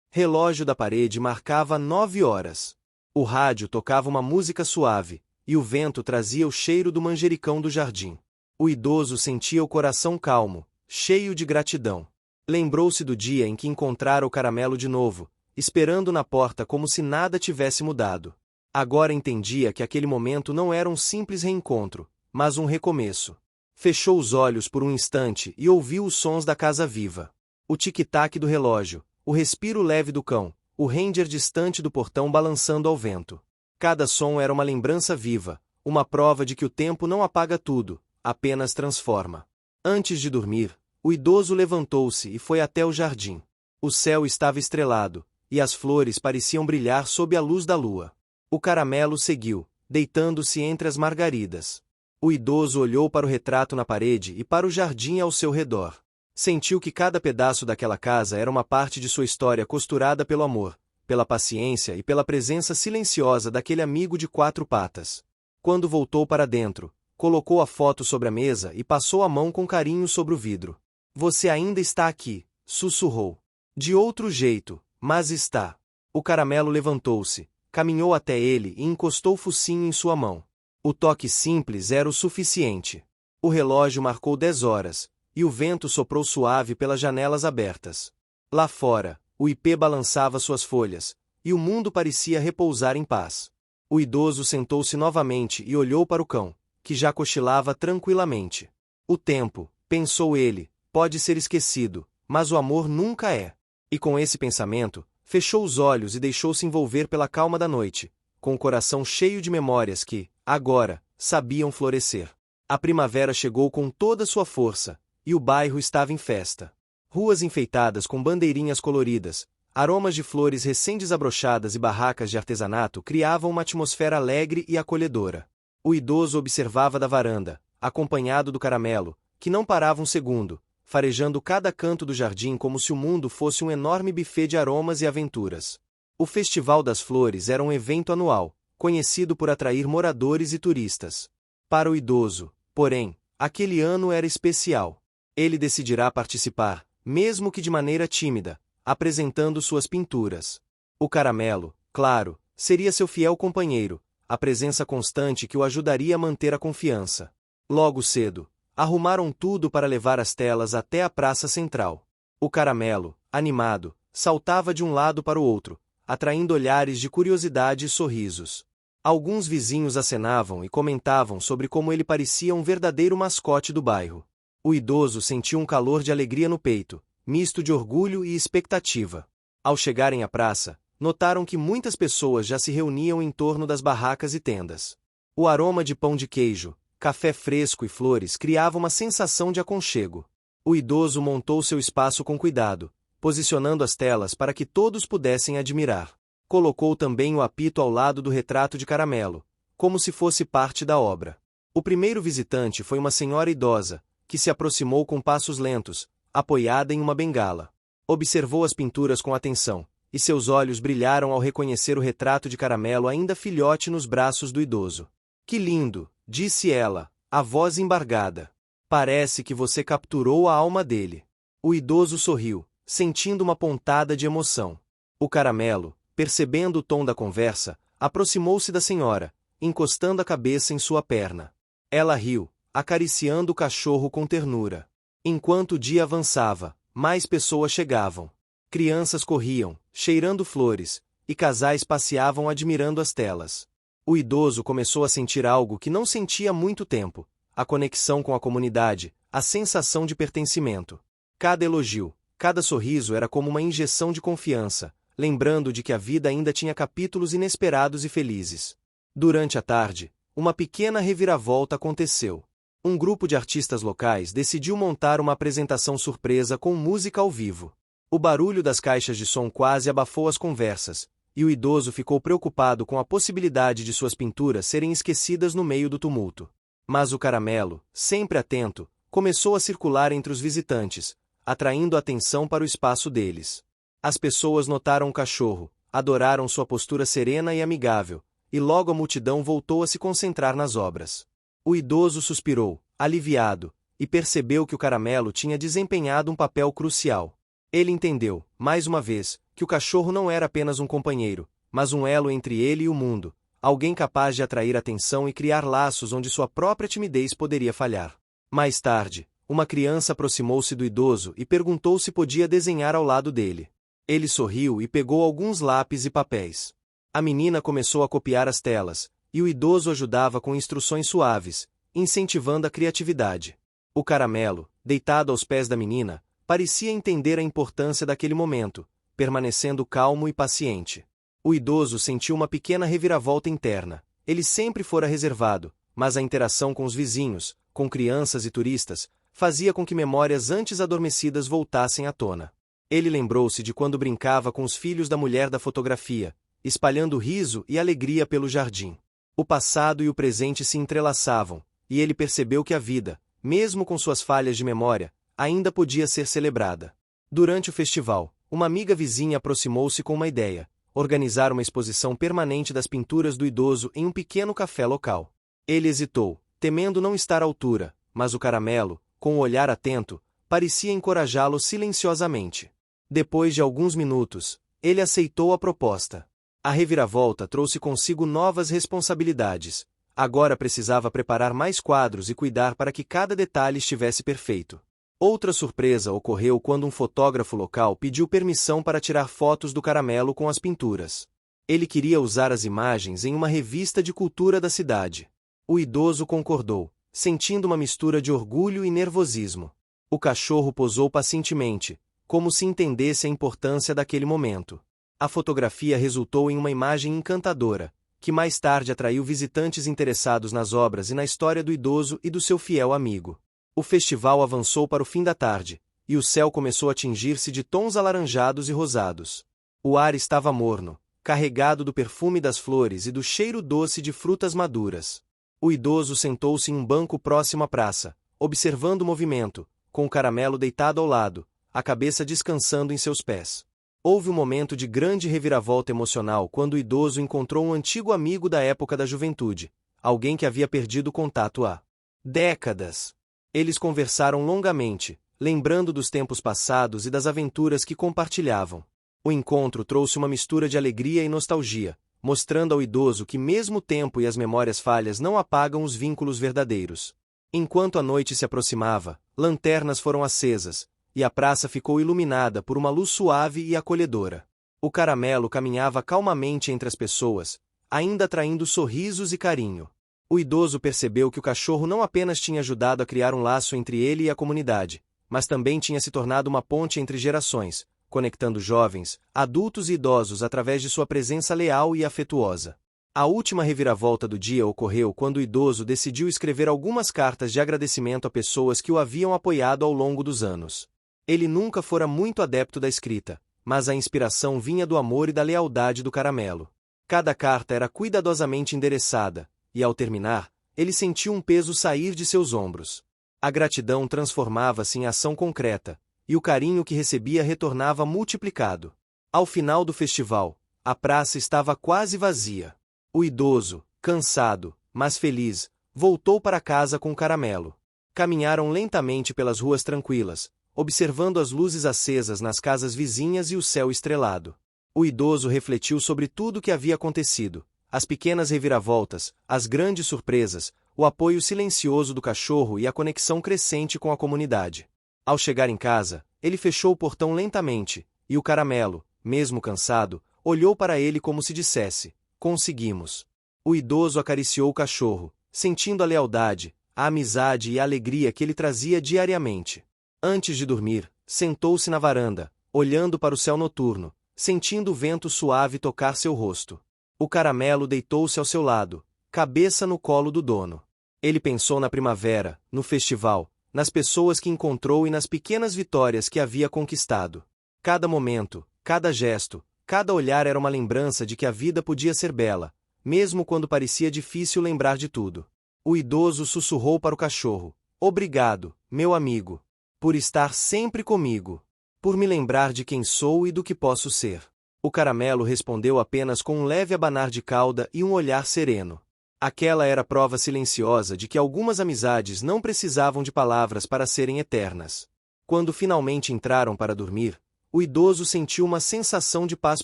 Relógio da parede marcava 9 horas. O rádio tocava uma música suave, e o vento trazia o cheiro do manjericão do jardim. O idoso sentia o coração calmo, cheio de gratidão. Lembrou-se do dia em que encontrara o Caramelo de novo, esperando na porta como se nada tivesse mudado. Agora entendia que aquele momento não era um simples reencontro, mas um recomeço. Fechou os olhos por um instante e ouviu os sons da casa viva. O tic-tac do relógio, o respiro leve do cão, o ranger distante do portão balançando ao vento. Cada som era uma lembrança viva, uma prova de que o tempo não apaga tudo, apenas transforma. Antes de dormir, o idoso levantou-se e foi até o jardim. O céu estava estrelado, e as flores pareciam brilhar sob a luz da lua. O Caramelo seguiu, deitando-se entre as margaridas. O idoso olhou para o retrato na parede e para o jardim ao seu redor. Sentiu que cada pedaço daquela casa era uma parte de sua história costurada pelo amor, pela paciência e pela presença silenciosa daquele amigo de 4 patas. Quando voltou para dentro, colocou a foto sobre a mesa e passou a mão com carinho sobre o vidro. Você ainda está aqui, sussurrou. De outro jeito, mas está. O Caramelo levantou-se, caminhou até ele e encostou o focinho em sua mão. O toque simples era o suficiente. O relógio marcou 10 horas, e o vento soprou suave pelas janelas abertas. Lá fora, o ipê balançava suas folhas, e o mundo parecia repousar em paz. O idoso sentou-se novamente e olhou para o cão, que já cochilava tranquilamente. O tempo, pensou ele, pode ser esquecido, mas o amor nunca é. E com esse pensamento, fechou os olhos e deixou-se envolver pela calma da noite, com o coração cheio de memórias que, agora, sabiam florescer. A primavera chegou com toda sua força, e o bairro estava em festa. Ruas enfeitadas com bandeirinhas coloridas, aromas de flores recém-desabrochadas e barracas de artesanato criavam uma atmosfera alegre e acolhedora. O idoso observava da varanda, acompanhado do Caramelo, que não parava um segundo, farejando cada canto do jardim como se o mundo fosse um enorme buffet de aromas e aventuras. O Festival das Flores era um evento anual, conhecido por atrair moradores e turistas. Para o idoso, porém, aquele ano era especial. Ele decidirá participar, mesmo que de maneira tímida, apresentando suas pinturas. O Caramelo, claro, seria seu fiel companheiro, a presença constante que o ajudaria a manter a confiança. Logo cedo, arrumaram tudo para levar as telas até a praça central. O Caramelo, animado, saltava de um lado para o outro, atraindo olhares de curiosidade e sorrisos. Alguns vizinhos acenavam e comentavam sobre como ele parecia um verdadeiro mascote do bairro. O idoso sentiu um calor de alegria no peito, misto de orgulho e expectativa. Ao chegarem à praça, notaram que muitas pessoas já se reuniam em torno das barracas e tendas. O aroma de pão de queijo, café fresco e flores criava uma sensação de aconchego. O idoso montou seu espaço com cuidado, posicionando as telas para que todos pudessem admirar. Colocou também o apito ao lado do retrato de Caramelo, como se fosse parte da obra. O primeiro visitante foi uma senhora idosa, que se aproximou com passos lentos, apoiada em uma bengala. Observou as pinturas com atenção, e seus olhos brilharam ao reconhecer o retrato de Caramelo ainda filhote nos braços do idoso. "Que lindo", disse ela, a voz embargada. "Parece que você capturou a alma dele." O idoso sorriu, sentindo uma pontada de emoção. O Caramelo, percebendo o tom da conversa, aproximou-se da senhora, encostando a cabeça em sua perna. Ela riu, acariciando o cachorro com ternura. Enquanto o dia avançava, mais pessoas chegavam. Crianças corriam, cheirando flores, e casais passeavam admirando as telas. O idoso começou a sentir algo que não sentia há muito tempo: a conexão com a comunidade, a sensação de pertencimento. Cada elogio, cada sorriso era como uma injeção de confiança, lembrando de que a vida ainda tinha capítulos inesperados e felizes. Durante a tarde, uma pequena reviravolta aconteceu. Um grupo de artistas locais decidiu montar uma apresentação surpresa com música ao vivo. O barulho das caixas de som quase abafou as conversas, e o idoso ficou preocupado com a possibilidade de suas pinturas serem esquecidas no meio do tumulto. Mas o Caramelo, sempre atento, começou a circular entre os visitantes, atraindo a atenção para o espaço deles. As pessoas notaram o cachorro, adoraram sua postura serena e amigável, e logo a multidão voltou a se concentrar nas obras. O idoso suspirou, aliviado, e percebeu que o Caramelo tinha desempenhado um papel crucial. Ele entendeu, mais uma vez, que o cachorro não era apenas um companheiro, mas um elo entre ele e o mundo, alguém capaz de atrair atenção e criar laços onde sua própria timidez poderia falhar. Mais tarde, uma criança aproximou-se do idoso e perguntou se podia desenhar ao lado dele. Ele sorriu e pegou alguns lápis e papéis. A menina começou a copiar as telas, e o idoso ajudava com instruções suaves, incentivando a criatividade. O Caramelo, deitado aos pés da menina, parecia entender a importância daquele momento, permanecendo calmo e paciente. O idoso sentiu uma pequena reviravolta interna. Ele sempre fora reservado, mas a interação com os vizinhos, com crianças e turistas, fazia com que memórias antes adormecidas voltassem à tona. Ele lembrou-se de quando brincava com os filhos da mulher da fotografia, espalhando riso e alegria pelo jardim. O passado e o presente se entrelaçavam, e ele percebeu que a vida, mesmo com suas falhas de memória, ainda podia ser celebrada. Durante o festival, uma amiga vizinha aproximou-se com uma ideia: organizar uma exposição permanente das pinturas do idoso em um pequeno café local. Ele hesitou, temendo não estar à altura, mas o Caramelo, com o olhar atento, parecia encorajá-lo silenciosamente. Depois de alguns minutos, ele aceitou a proposta. A reviravolta trouxe consigo novas responsabilidades. Agora precisava preparar mais quadros e cuidar para que cada detalhe estivesse perfeito. Outra surpresa ocorreu quando um fotógrafo local pediu permissão para tirar fotos do Caramelo com as pinturas. Ele queria usar as imagens em uma revista de cultura da cidade. O idoso concordou, sentindo uma mistura de orgulho e nervosismo. O cachorro posou pacientemente, como se entendesse a importância daquele momento. A fotografia resultou em uma imagem encantadora, que mais tarde atraiu visitantes interessados nas obras e na história do idoso e do seu fiel amigo. O festival avançou para o fim da tarde, e o céu começou a tingir-se de tons alaranjados e rosados. O ar estava morno, carregado do perfume das flores e do cheiro doce de frutas maduras. O idoso sentou-se em um banco próximo à praça, observando o movimento, com o Caramelo deitado ao lado, a cabeça descansando em seus pés. Houve um momento de grande reviravolta emocional quando o idoso encontrou um antigo amigo da época da juventude, alguém que havia perdido contato há décadas. Eles conversaram longamente, lembrando dos tempos passados e das aventuras que compartilhavam. O encontro trouxe uma mistura de alegria e nostalgia, mostrando ao idoso que mesmo o tempo e as memórias falhas não apagam os vínculos verdadeiros. Enquanto a noite se aproximava, lanternas foram acesas, e a praça ficou iluminada por uma luz suave e acolhedora. O Caramelo caminhava calmamente entre as pessoas, ainda atraindo sorrisos e carinho. O idoso percebeu que o cachorro não apenas tinha ajudado a criar um laço entre ele e a comunidade, mas também tinha se tornado uma ponte entre gerações, conectando jovens, adultos e idosos através de sua presença leal e afetuosa. A última reviravolta do dia ocorreu quando o idoso decidiu escrever algumas cartas de agradecimento a pessoas que o haviam apoiado ao longo dos anos. Ele nunca fora muito adepto da escrita, mas a inspiração vinha do amor e da lealdade do Caramelo. Cada carta era cuidadosamente endereçada, e ao terminar, ele sentiu um peso sair de seus ombros. A gratidão transformava-se em ação concreta, e o carinho que recebia retornava multiplicado. Ao final do festival, a praça estava quase vazia. O idoso, cansado, mas feliz, voltou para casa com o Caramelo. Caminharam lentamente pelas ruas tranquilas, observando as luzes acesas nas casas vizinhas e o céu estrelado. O idoso refletiu sobre tudo o que havia acontecido, as pequenas reviravoltas, as grandes surpresas, o apoio silencioso do cachorro e a conexão crescente com a comunidade. Ao chegar em casa, ele fechou o portão lentamente, e o Caramelo, mesmo cansado, olhou para ele como se dissesse: "Conseguimos." O idoso acariciou o cachorro, sentindo a lealdade, a amizade e a alegria que ele trazia diariamente. Antes de dormir, sentou-se na varanda, olhando para o céu noturno, sentindo o vento suave tocar seu rosto. O Caramelo deitou-se ao seu lado, cabeça no colo do dono. Ele pensou na primavera, no festival, nas pessoas que encontrou e nas pequenas vitórias que havia conquistado. Cada momento, cada gesto, cada olhar era uma lembrança de que a vida podia ser bela, mesmo quando parecia difícil lembrar de tudo. O idoso sussurrou para o cachorro: "Obrigado, meu amigo, por estar sempre comigo, por me lembrar de quem sou e do que posso ser." O Caramelo respondeu apenas com um leve abanar de cauda e um olhar sereno. Aquela era prova silenciosa de que algumas amizades não precisavam de palavras para serem eternas. Quando finalmente entraram para dormir, o idoso sentiu uma sensação de paz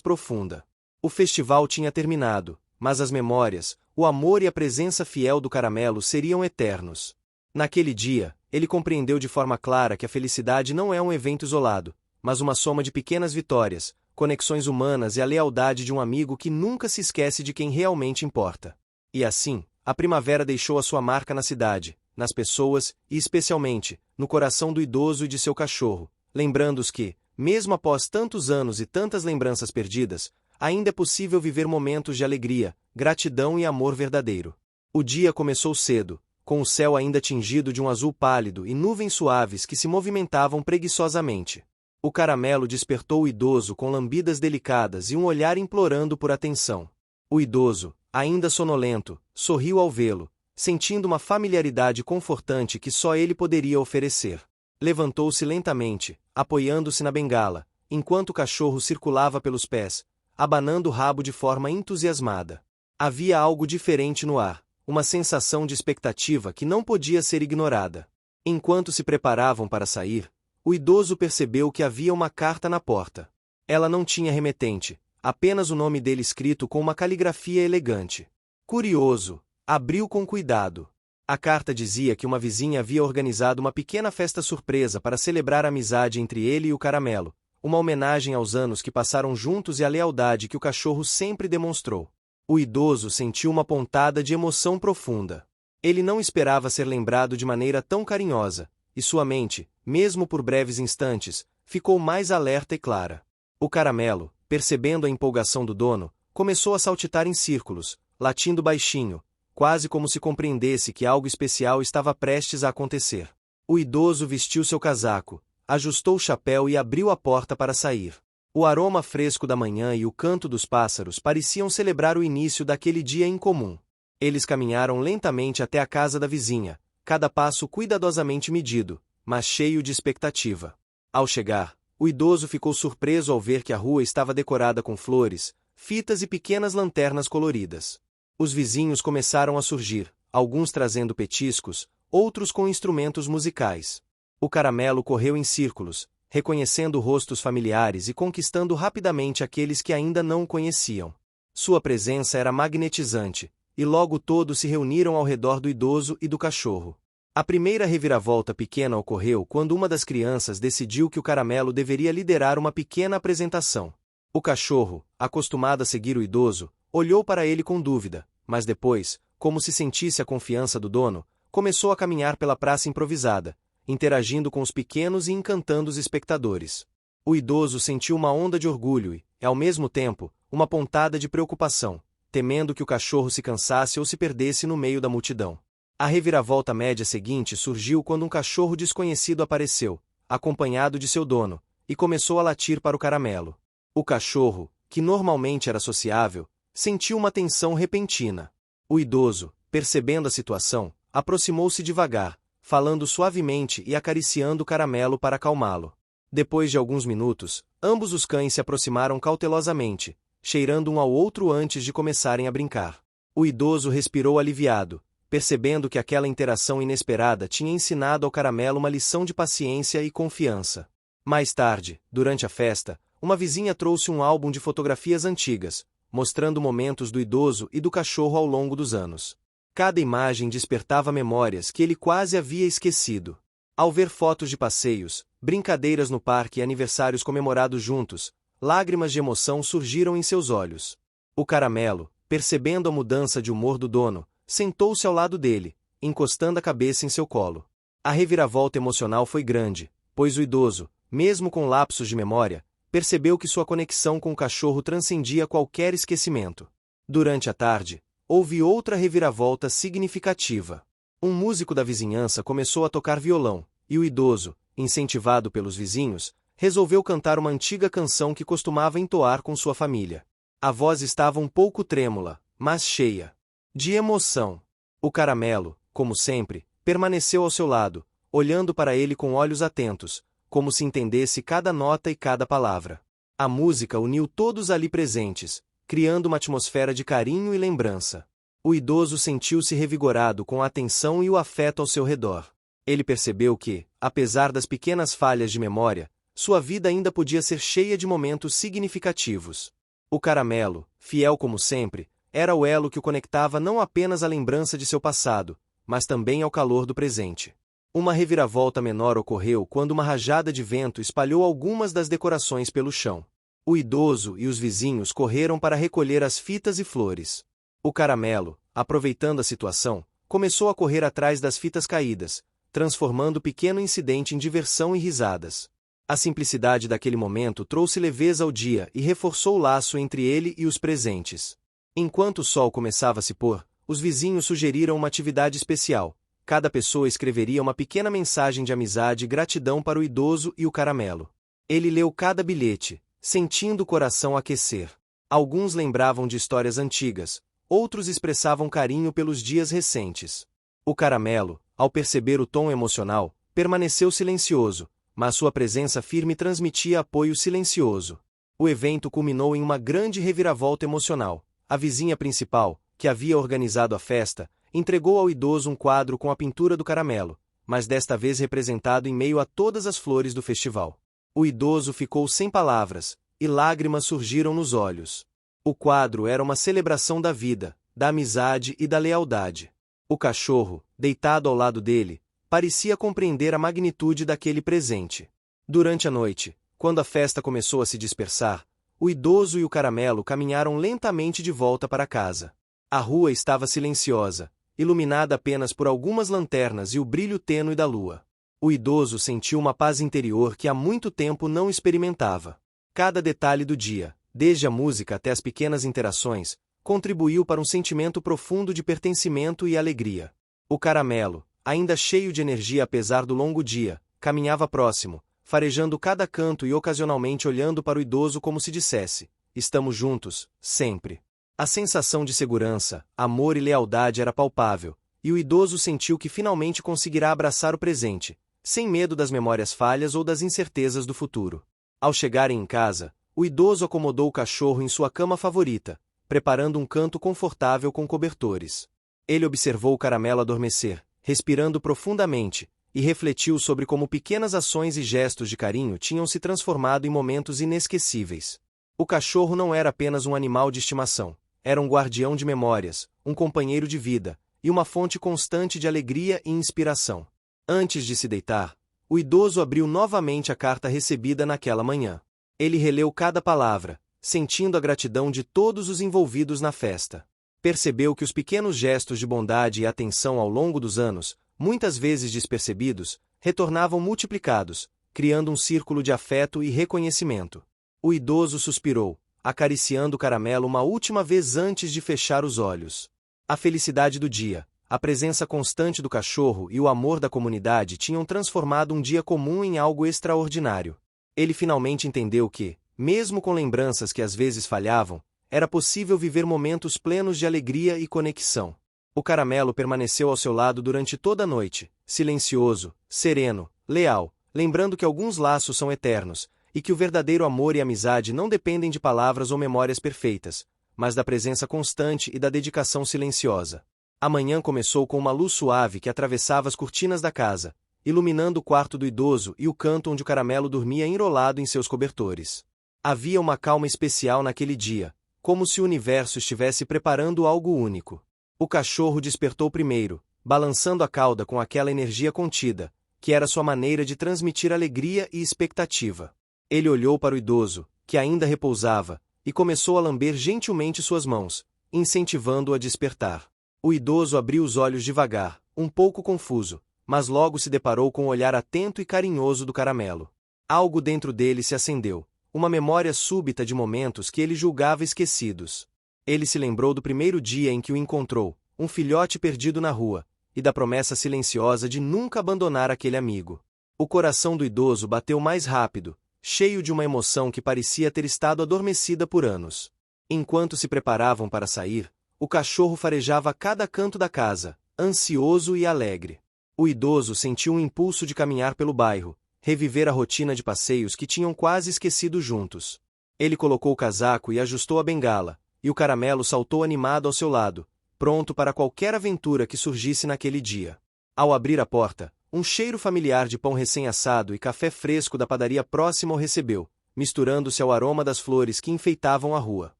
profunda. O festival tinha terminado, mas as memórias, o amor e a presença fiel do Caramelo seriam eternos. Naquele dia, ele compreendeu de forma clara que a felicidade não é um evento isolado, mas uma soma de pequenas vitórias, conexões humanas e a lealdade de um amigo que nunca se esquece de quem realmente importa. E assim, a primavera deixou a sua marca na cidade, nas pessoas e, especialmente, no coração do idoso e de seu cachorro, lembrando-os que, mesmo após tantos anos e tantas lembranças perdidas, ainda é possível viver momentos de alegria, gratidão e amor verdadeiro. O dia começou cedo, com o céu ainda tingido de um azul pálido e nuvens suaves que se movimentavam preguiçosamente. O Caramelo despertou o idoso com lambidas delicadas e um olhar implorando por atenção. O idoso, ainda sonolento, sorriu ao vê-lo, sentindo uma familiaridade confortante que só ele poderia oferecer. Levantou-se lentamente, apoiando-se na bengala, enquanto o cachorro circulava pelos pés, abanando o rabo de forma entusiasmada. Havia algo diferente no ar, uma sensação de expectativa que não podia ser ignorada. Enquanto se preparavam para sair, o idoso percebeu que havia uma carta na porta. Ela não tinha remetente, apenas o nome dele escrito com uma caligrafia elegante. Curioso, abriu com cuidado. A carta dizia que uma vizinha havia organizado uma pequena festa surpresa para celebrar a amizade entre ele e o Caramelo, uma homenagem aos anos que passaram juntos e à lealdade que o cachorro sempre demonstrou. O idoso sentiu uma pontada de emoção profunda. Ele não esperava ser lembrado de maneira tão carinhosa, e sua mente, mesmo por breves instantes, ficou mais alerta e clara. O Caramelo, percebendo a empolgação do dono, começou a saltitar em círculos, latindo baixinho, quase como se compreendesse que algo especial estava prestes a acontecer. O idoso vestiu seu casaco, ajustou o chapéu e abriu a porta para sair. O aroma fresco da manhã e o canto dos pássaros pareciam celebrar o início daquele dia incomum. Eles caminharam lentamente até a casa da vizinha, cada passo cuidadosamente medido, mas cheio de expectativa. Ao chegar, o idoso ficou surpreso ao ver que a rua estava decorada com flores, fitas e pequenas lanternas coloridas. Os vizinhos começaram a surgir, alguns trazendo petiscos, outros com instrumentos musicais. O Caramelo correu em círculos, reconhecendo rostos familiares e conquistando rapidamente aqueles que ainda não o conheciam. Sua presença era magnetizante, e logo todos se reuniram ao redor do idoso e do cachorro. A primeira reviravolta pequena ocorreu quando uma das crianças decidiu que o Caramelo deveria liderar uma pequena apresentação. O cachorro, acostumado a seguir o idoso, olhou para ele com dúvida, mas depois, como se sentisse a confiança do dono, começou a caminhar pela praça improvisada, interagindo com os pequenos e encantando os espectadores. O idoso sentiu uma onda de orgulho e, ao mesmo tempo, uma pontada de preocupação, temendo que o cachorro se cansasse ou se perdesse no meio da multidão. A reviravolta média seguinte surgiu quando um cachorro desconhecido apareceu, acompanhado de seu dono, e começou a latir para o caramelo. O cachorro, que normalmente era sociável, sentiu uma tensão repentina. O idoso, percebendo a situação, aproximou-se devagar, falando suavemente e acariciando o caramelo para acalmá-lo. Depois de alguns minutos, ambos os cães se aproximaram cautelosamente, cheirando um ao outro antes de começarem a brincar. O idoso respirou aliviado, percebendo que aquela interação inesperada tinha ensinado ao caramelo uma lição de paciência e confiança. Mais tarde, durante a festa, uma vizinha trouxe um álbum de fotografias antigas, mostrando momentos do idoso e do cachorro ao longo dos anos. Cada imagem despertava memórias que ele quase havia esquecido. Ao ver fotos de passeios, brincadeiras no parque e aniversários comemorados juntos, lágrimas de emoção surgiram em seus olhos. O caramelo, percebendo a mudança de humor do dono, sentou-se ao lado dele, encostando a cabeça em seu colo. A reviravolta emocional foi grande, pois o idoso, mesmo com lapsos de memória, percebeu que sua conexão com o cachorro transcendia qualquer esquecimento. Durante a tarde, houve outra reviravolta significativa. Um músico da vizinhança começou a tocar violão, e o idoso, incentivado pelos vizinhos, resolveu cantar uma antiga canção que costumava entoar com sua família. A voz estava um pouco trêmula, mas cheia de emoção. O caramelo, como sempre, permaneceu ao seu lado, olhando para ele com olhos atentos, como se entendesse cada nota e cada palavra. A música uniu todos ali presentes, criando uma atmosfera de carinho e lembrança. O idoso sentiu-se revigorado com a atenção e o afeto ao seu redor. Ele percebeu que, apesar das pequenas falhas de memória, sua vida ainda podia ser cheia de momentos significativos. O caramelo, fiel como sempre, era o elo que o conectava não apenas à lembrança de seu passado, mas também ao calor do presente. Uma reviravolta menor ocorreu quando uma rajada de vento espalhou algumas das decorações pelo chão. O idoso e os vizinhos correram para recolher as fitas e flores. O caramelo, aproveitando a situação, começou a correr atrás das fitas caídas, transformando o pequeno incidente em diversão e risadas. A simplicidade daquele momento trouxe leveza ao dia e reforçou o laço entre ele e os presentes. Enquanto o sol começava a se pôr, os vizinhos sugeriram uma atividade especial. Cada pessoa escreveria uma pequena mensagem de amizade e gratidão para o idoso e o caramelo. Ele leu cada bilhete, sentindo o coração aquecer. Alguns lembravam de histórias antigas, outros expressavam carinho pelos dias recentes. O caramelo, ao perceber o tom emocional, permaneceu silencioso, mas sua presença firme transmitia apoio silencioso. O evento culminou em uma grande reviravolta emocional. A vizinha principal, que havia organizado a festa, entregou ao idoso um quadro com a pintura do caramelo, mas desta vez representado em meio a todas as flores do festival. O idoso ficou sem palavras, e lágrimas surgiram nos olhos. O quadro era uma celebração da vida, da amizade e da lealdade. O cachorro, deitado ao lado dele, parecia compreender a magnitude daquele presente. Durante a noite, quando a festa começou a se dispersar, o idoso e o caramelo caminharam lentamente de volta para casa. A rua estava silenciosa, iluminada apenas por algumas lanternas e o brilho tênue da lua. O idoso sentiu uma paz interior que há muito tempo não experimentava. Cada detalhe do dia, desde a música até as pequenas interações, contribuiu para um sentimento profundo de pertencimento e alegria. O caramelo, ainda cheio de energia apesar do longo dia, caminhava próximo, farejando cada canto e ocasionalmente olhando para o idoso como se dissesse: "Estamos juntos, sempre." A sensação de segurança, amor e lealdade era palpável, e o idoso sentiu que finalmente conseguirá abraçar o presente, sem medo das memórias falhas ou das incertezas do futuro. Ao chegarem em casa, o idoso acomodou o cachorro em sua cama favorita, preparando um canto confortável com cobertores. Ele observou o caramelo adormecer, respirando profundamente, e refletiu sobre como pequenas ações e gestos de carinho tinham se transformado em momentos inesquecíveis. O cachorro não era apenas um animal de estimação, era um guardião de memórias, um companheiro de vida, e uma fonte constante de alegria e inspiração. Antes de se deitar, o idoso abriu novamente a carta recebida naquela manhã. Ele releu cada palavra, sentindo a gratidão de todos os envolvidos na festa. Percebeu que os pequenos gestos de bondade e atenção ao longo dos anos, muitas vezes despercebidos, retornavam multiplicados, criando um círculo de afeto e reconhecimento. O idoso suspirou, acariciando o caramelo uma última vez antes de fechar os olhos. A felicidade do dia, a presença constante do cachorro e o amor da comunidade tinham transformado um dia comum em algo extraordinário. Ele finalmente entendeu que, mesmo com lembranças que às vezes falhavam, era possível viver momentos plenos de alegria e conexão. O caramelo permaneceu ao seu lado durante toda a noite, silencioso, sereno, leal, lembrando que alguns laços são eternos, e que o verdadeiro amor e amizade não dependem de palavras ou memórias perfeitas, mas da presença constante e da dedicação silenciosa. A manhã começou com uma luz suave que atravessava as cortinas da casa, iluminando o quarto do idoso e o canto onde o caramelo dormia enrolado em seus cobertores. Havia uma calma especial naquele dia, como se o universo estivesse preparando algo único. O cachorro despertou primeiro, balançando a cauda com aquela energia contida, que era sua maneira de transmitir alegria e expectativa. Ele olhou para o idoso, que ainda repousava, e começou a lamber gentilmente suas mãos, incentivando-o a despertar. O idoso abriu os olhos devagar, um pouco confuso, mas logo se deparou com o olhar atento e carinhoso do caramelo. Algo dentro dele se acendeu, uma memória súbita de momentos que ele julgava esquecidos. Ele se lembrou do primeiro dia em que o encontrou, um filhote perdido na rua, e da promessa silenciosa de nunca abandonar aquele amigo. O coração do idoso bateu mais rápido, cheio de uma emoção que parecia ter estado adormecida por anos. Enquanto se preparavam para sair, o cachorro farejava a cada canto da casa, ansioso e alegre. O idoso sentiu um impulso de caminhar pelo bairro, reviver a rotina de passeios que tinham quase esquecido juntos. Ele colocou o casaco e ajustou a bengala, e o caramelo saltou animado ao seu lado, pronto para qualquer aventura que surgisse naquele dia. Ao abrir a porta, um cheiro familiar de pão recém-assado e café fresco da padaria próxima o recebeu, misturando-se ao aroma das flores que enfeitavam a rua.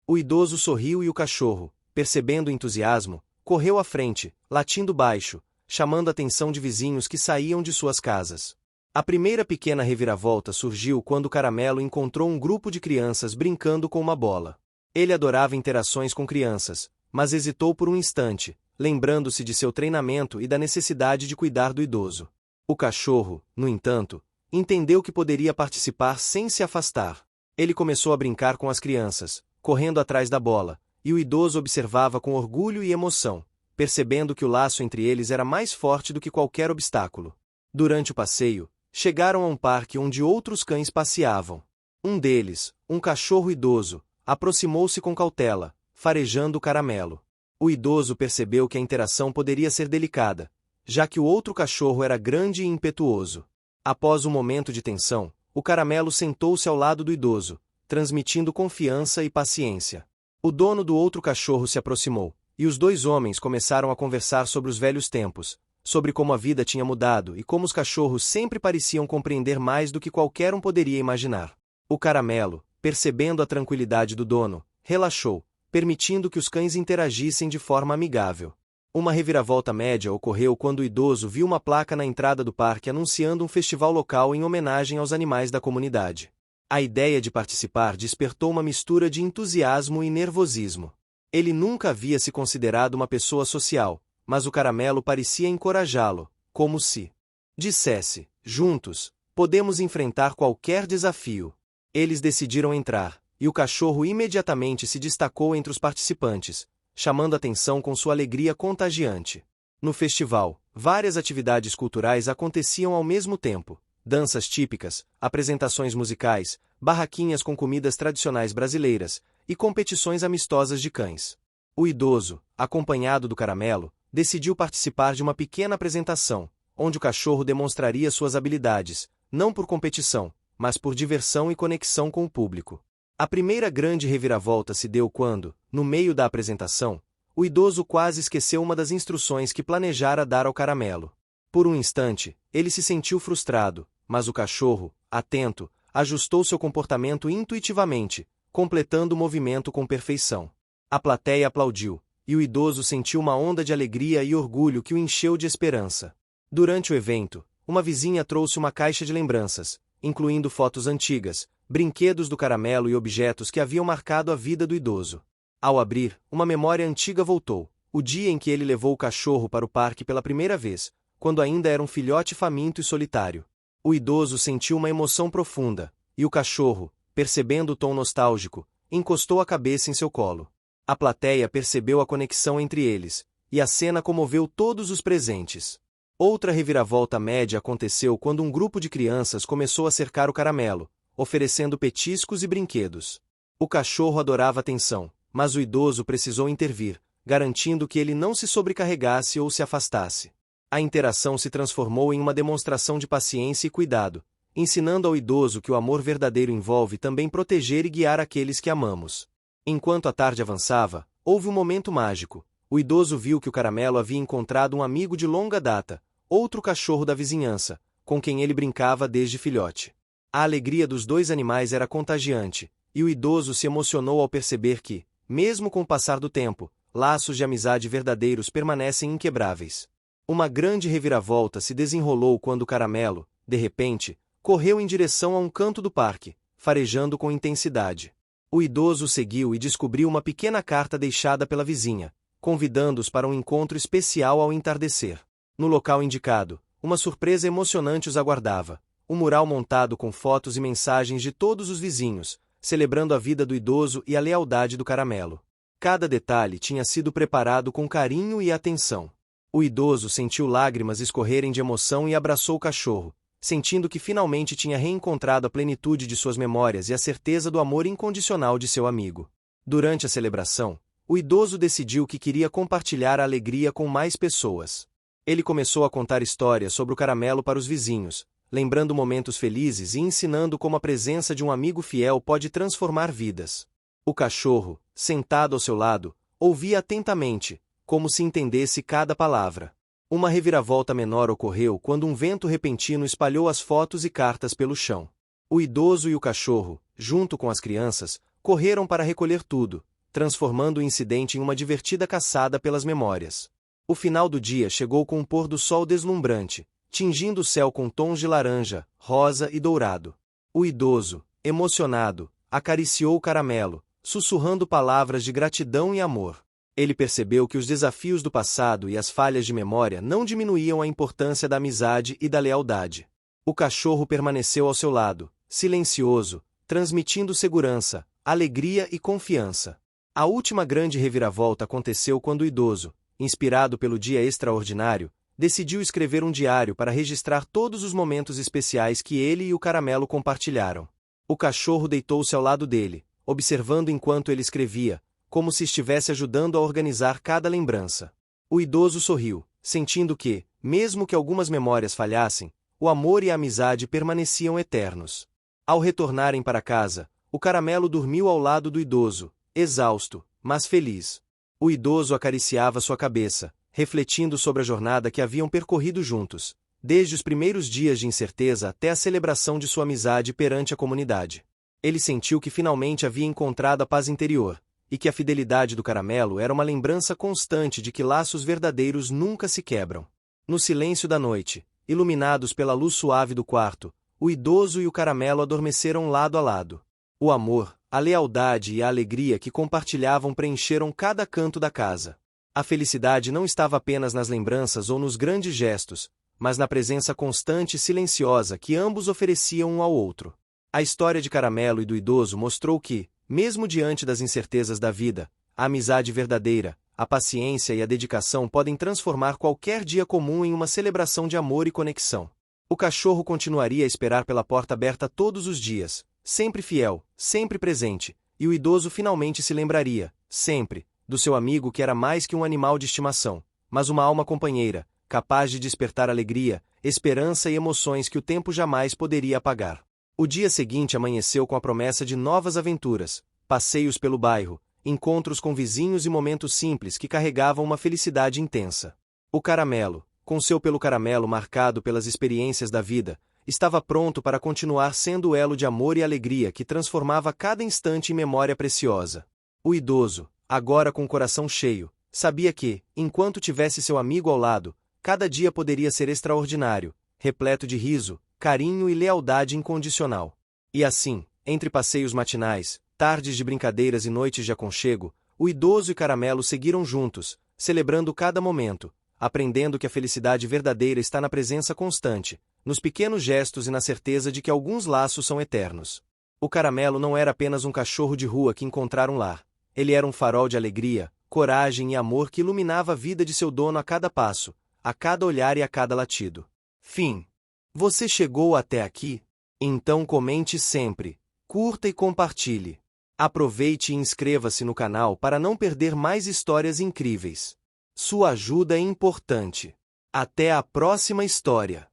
O idoso sorriu e o cachorro, percebendo o entusiasmo, correu à frente, latindo baixo, chamando a atenção de vizinhos que saíam de suas casas. A primeira pequena reviravolta surgiu quando o caramelo encontrou um grupo de crianças brincando com uma bola. Ele adorava interações com crianças, mas hesitou por um instante, lembrando-se de seu treinamento e da necessidade de cuidar do idoso. O cachorro, no entanto, entendeu que poderia participar sem se afastar. Ele começou a brincar com as crianças, correndo atrás da bola, e o idoso observava com orgulho e emoção, percebendo que o laço entre eles era mais forte do que qualquer obstáculo. Durante o passeio, chegaram a um parque onde outros cães passeavam. Um deles, um cachorro idoso, aproximou-se com cautela, farejando o caramelo. O idoso percebeu que a interação poderia ser delicada, já que o outro cachorro era grande e impetuoso. Após um momento de tensão, o caramelo sentou-se ao lado do idoso, transmitindo confiança e paciência. O dono do outro cachorro se aproximou, e os dois homens começaram a conversar sobre os velhos tempos, sobre como a vida tinha mudado e como os cachorros sempre pareciam compreender mais do que qualquer um poderia imaginar. O caramelo, percebendo a tranquilidade do dono, relaxou, permitindo que os cães interagissem de forma amigável. Uma reviravolta média ocorreu quando o idoso viu uma placa na entrada do parque anunciando um festival local em homenagem aos animais da comunidade. A ideia de participar despertou uma mistura de entusiasmo e nervosismo. Ele nunca havia se considerado uma pessoa social, mas o caramelo parecia encorajá-lo, como se dissesse: juntos, podemos enfrentar qualquer desafio. Eles decidiram entrar, e o cachorro imediatamente se destacou entre os participantes, chamando atenção com sua alegria contagiante. No festival, várias atividades culturais aconteciam ao mesmo tempo: danças típicas, apresentações musicais, barraquinhas com comidas tradicionais brasileiras e competições amistosas de cães. O idoso, acompanhado do caramelo, decidiu participar de uma pequena apresentação, onde o cachorro demonstraria suas habilidades, não por competição, mas por diversão e conexão com o público. A primeira grande reviravolta se deu quando, no meio da apresentação, o idoso quase esqueceu uma das instruções que planejara dar ao caramelo. Por um instante, ele se sentiu frustrado, mas o cachorro, atento, ajustou seu comportamento intuitivamente, completando o movimento com perfeição. A plateia aplaudiu, e o idoso sentiu uma onda de alegria e orgulho que o encheu de esperança. Durante o evento, uma vizinha trouxe uma caixa de lembranças, incluindo fotos antigas, brinquedos do caramelo e objetos que haviam marcado a vida do idoso. Ao abrir, uma memória antiga voltou, o dia em que ele levou o cachorro para o parque pela primeira vez, quando ainda era um filhote faminto e solitário. O idoso sentiu uma emoção profunda, e o cachorro, percebendo o tom nostálgico, encostou a cabeça em seu colo. A plateia percebeu a conexão entre eles, e a cena comoveu todos os presentes. Outra reviravolta média aconteceu quando um grupo de crianças começou a cercar o caramelo, oferecendo petiscos e brinquedos. O cachorro adorava atenção, mas o idoso precisou intervir, garantindo que ele não se sobrecarregasse ou se afastasse. A interação se transformou em uma demonstração de paciência e cuidado, ensinando ao idoso que o amor verdadeiro envolve também proteger e guiar aqueles que amamos. Enquanto a tarde avançava, houve um momento mágico. O idoso viu que o caramelo havia encontrado um amigo de longa data, outro cachorro da vizinhança, com quem ele brincava desde filhote. A alegria dos dois animais era contagiante, e o idoso se emocionou ao perceber que, mesmo com o passar do tempo, laços de amizade verdadeiros permanecem inquebráveis. Uma grande reviravolta se desenrolou quando o caramelo, de repente, correu em direção a um canto do parque, farejando com intensidade. O idoso seguiu e descobriu uma pequena carta deixada pela vizinha, convidando-os para um encontro especial ao entardecer. No local indicado, uma surpresa emocionante os aguardava. Um mural montado com fotos e mensagens de todos os vizinhos, celebrando a vida do idoso e a lealdade do caramelo. Cada detalhe tinha sido preparado com carinho e atenção. O idoso sentiu lágrimas escorrerem de emoção e abraçou o cachorro, sentindo que finalmente tinha reencontrado a plenitude de suas memórias e a certeza do amor incondicional de seu amigo. Durante a celebração, o idoso decidiu que queria compartilhar a alegria com mais pessoas. Ele começou a contar histórias sobre o caramelo para os vizinhos, lembrando momentos felizes e ensinando como a presença de um amigo fiel pode transformar vidas. O cachorro, sentado ao seu lado, ouvia atentamente, como se entendesse cada palavra. Uma reviravolta menor ocorreu quando um vento repentino espalhou as fotos e cartas pelo chão. O idoso e o cachorro, junto com as crianças, correram para recolher tudo, transformando o incidente em uma divertida caçada pelas memórias. O final do dia chegou com um pôr do sol deslumbrante, tingindo o céu com tons de laranja, rosa e dourado. O idoso, emocionado, acariciou o caramelo, sussurrando palavras de gratidão e amor. Ele percebeu que os desafios do passado e as falhas de memória não diminuíam a importância da amizade e da lealdade. O cachorro permaneceu ao seu lado, silencioso, transmitindo segurança, alegria e confiança. A última grande reviravolta aconteceu quando o idoso, inspirado pelo dia extraordinário, decidiu escrever um diário para registrar todos os momentos especiais que ele e o caramelo compartilharam. O cachorro deitou-se ao lado dele, observando enquanto ele escrevia, como se estivesse ajudando a organizar cada lembrança. O idoso sorriu, sentindo que, mesmo que algumas memórias falhassem, o amor e a amizade permaneciam eternos. Ao retornarem para casa, o caramelo dormiu ao lado do idoso, exausto, mas feliz. O idoso acariciava sua cabeça, refletindo sobre a jornada que haviam percorrido juntos, desde os primeiros dias de incerteza até a celebração de sua amizade perante a comunidade. Ele sentiu que finalmente havia encontrado a paz interior, e que a fidelidade do caramelo era uma lembrança constante de que laços verdadeiros nunca se quebram. No silêncio da noite, iluminados pela luz suave do quarto, o idoso e o caramelo adormeceram lado a lado. O amor, a lealdade e a alegria que compartilhavam preencheram cada canto da casa. A felicidade não estava apenas nas lembranças ou nos grandes gestos, mas na presença constante e silenciosa que ambos ofereciam um ao outro. A história de Caramelo e do idoso mostrou que, mesmo diante das incertezas da vida, a amizade verdadeira, a paciência e a dedicação podem transformar qualquer dia comum em uma celebração de amor e conexão. O cachorro continuaria a esperar pela porta aberta todos os dias, sempre fiel, sempre presente, e o idoso finalmente se lembraria, sempre, do seu amigo que era mais que um animal de estimação, mas uma alma companheira, capaz de despertar alegria, esperança e emoções que o tempo jamais poderia apagar. O dia seguinte amanheceu com a promessa de novas aventuras, passeios pelo bairro, encontros com vizinhos e momentos simples que carregavam uma felicidade intensa. O caramelo, com seu pelo caramelo marcado pelas experiências da vida, estava pronto para continuar sendo o elo de amor e alegria que transformava cada instante em memória preciosa. O idoso, agora com o coração cheio, sabia que, enquanto tivesse seu amigo ao lado, cada dia poderia ser extraordinário, repleto de riso, carinho e lealdade incondicional. E assim, entre passeios matinais, tardes de brincadeiras e noites de aconchego, o idoso e Caramelo seguiram juntos, celebrando cada momento, aprendendo que a felicidade verdadeira está na presença constante, nos pequenos gestos e na certeza de que alguns laços são eternos. O Caramelo não era apenas um cachorro de rua que encontrara um lar. Ele era um farol de alegria, coragem e amor que iluminava a vida de seu dono a cada passo, a cada olhar e a cada latido. Fim. Você chegou até aqui? Então comente sempre, curta e compartilhe. Aproveite e inscreva-se no canal para não perder mais histórias incríveis. Sua ajuda é importante. Até a próxima história.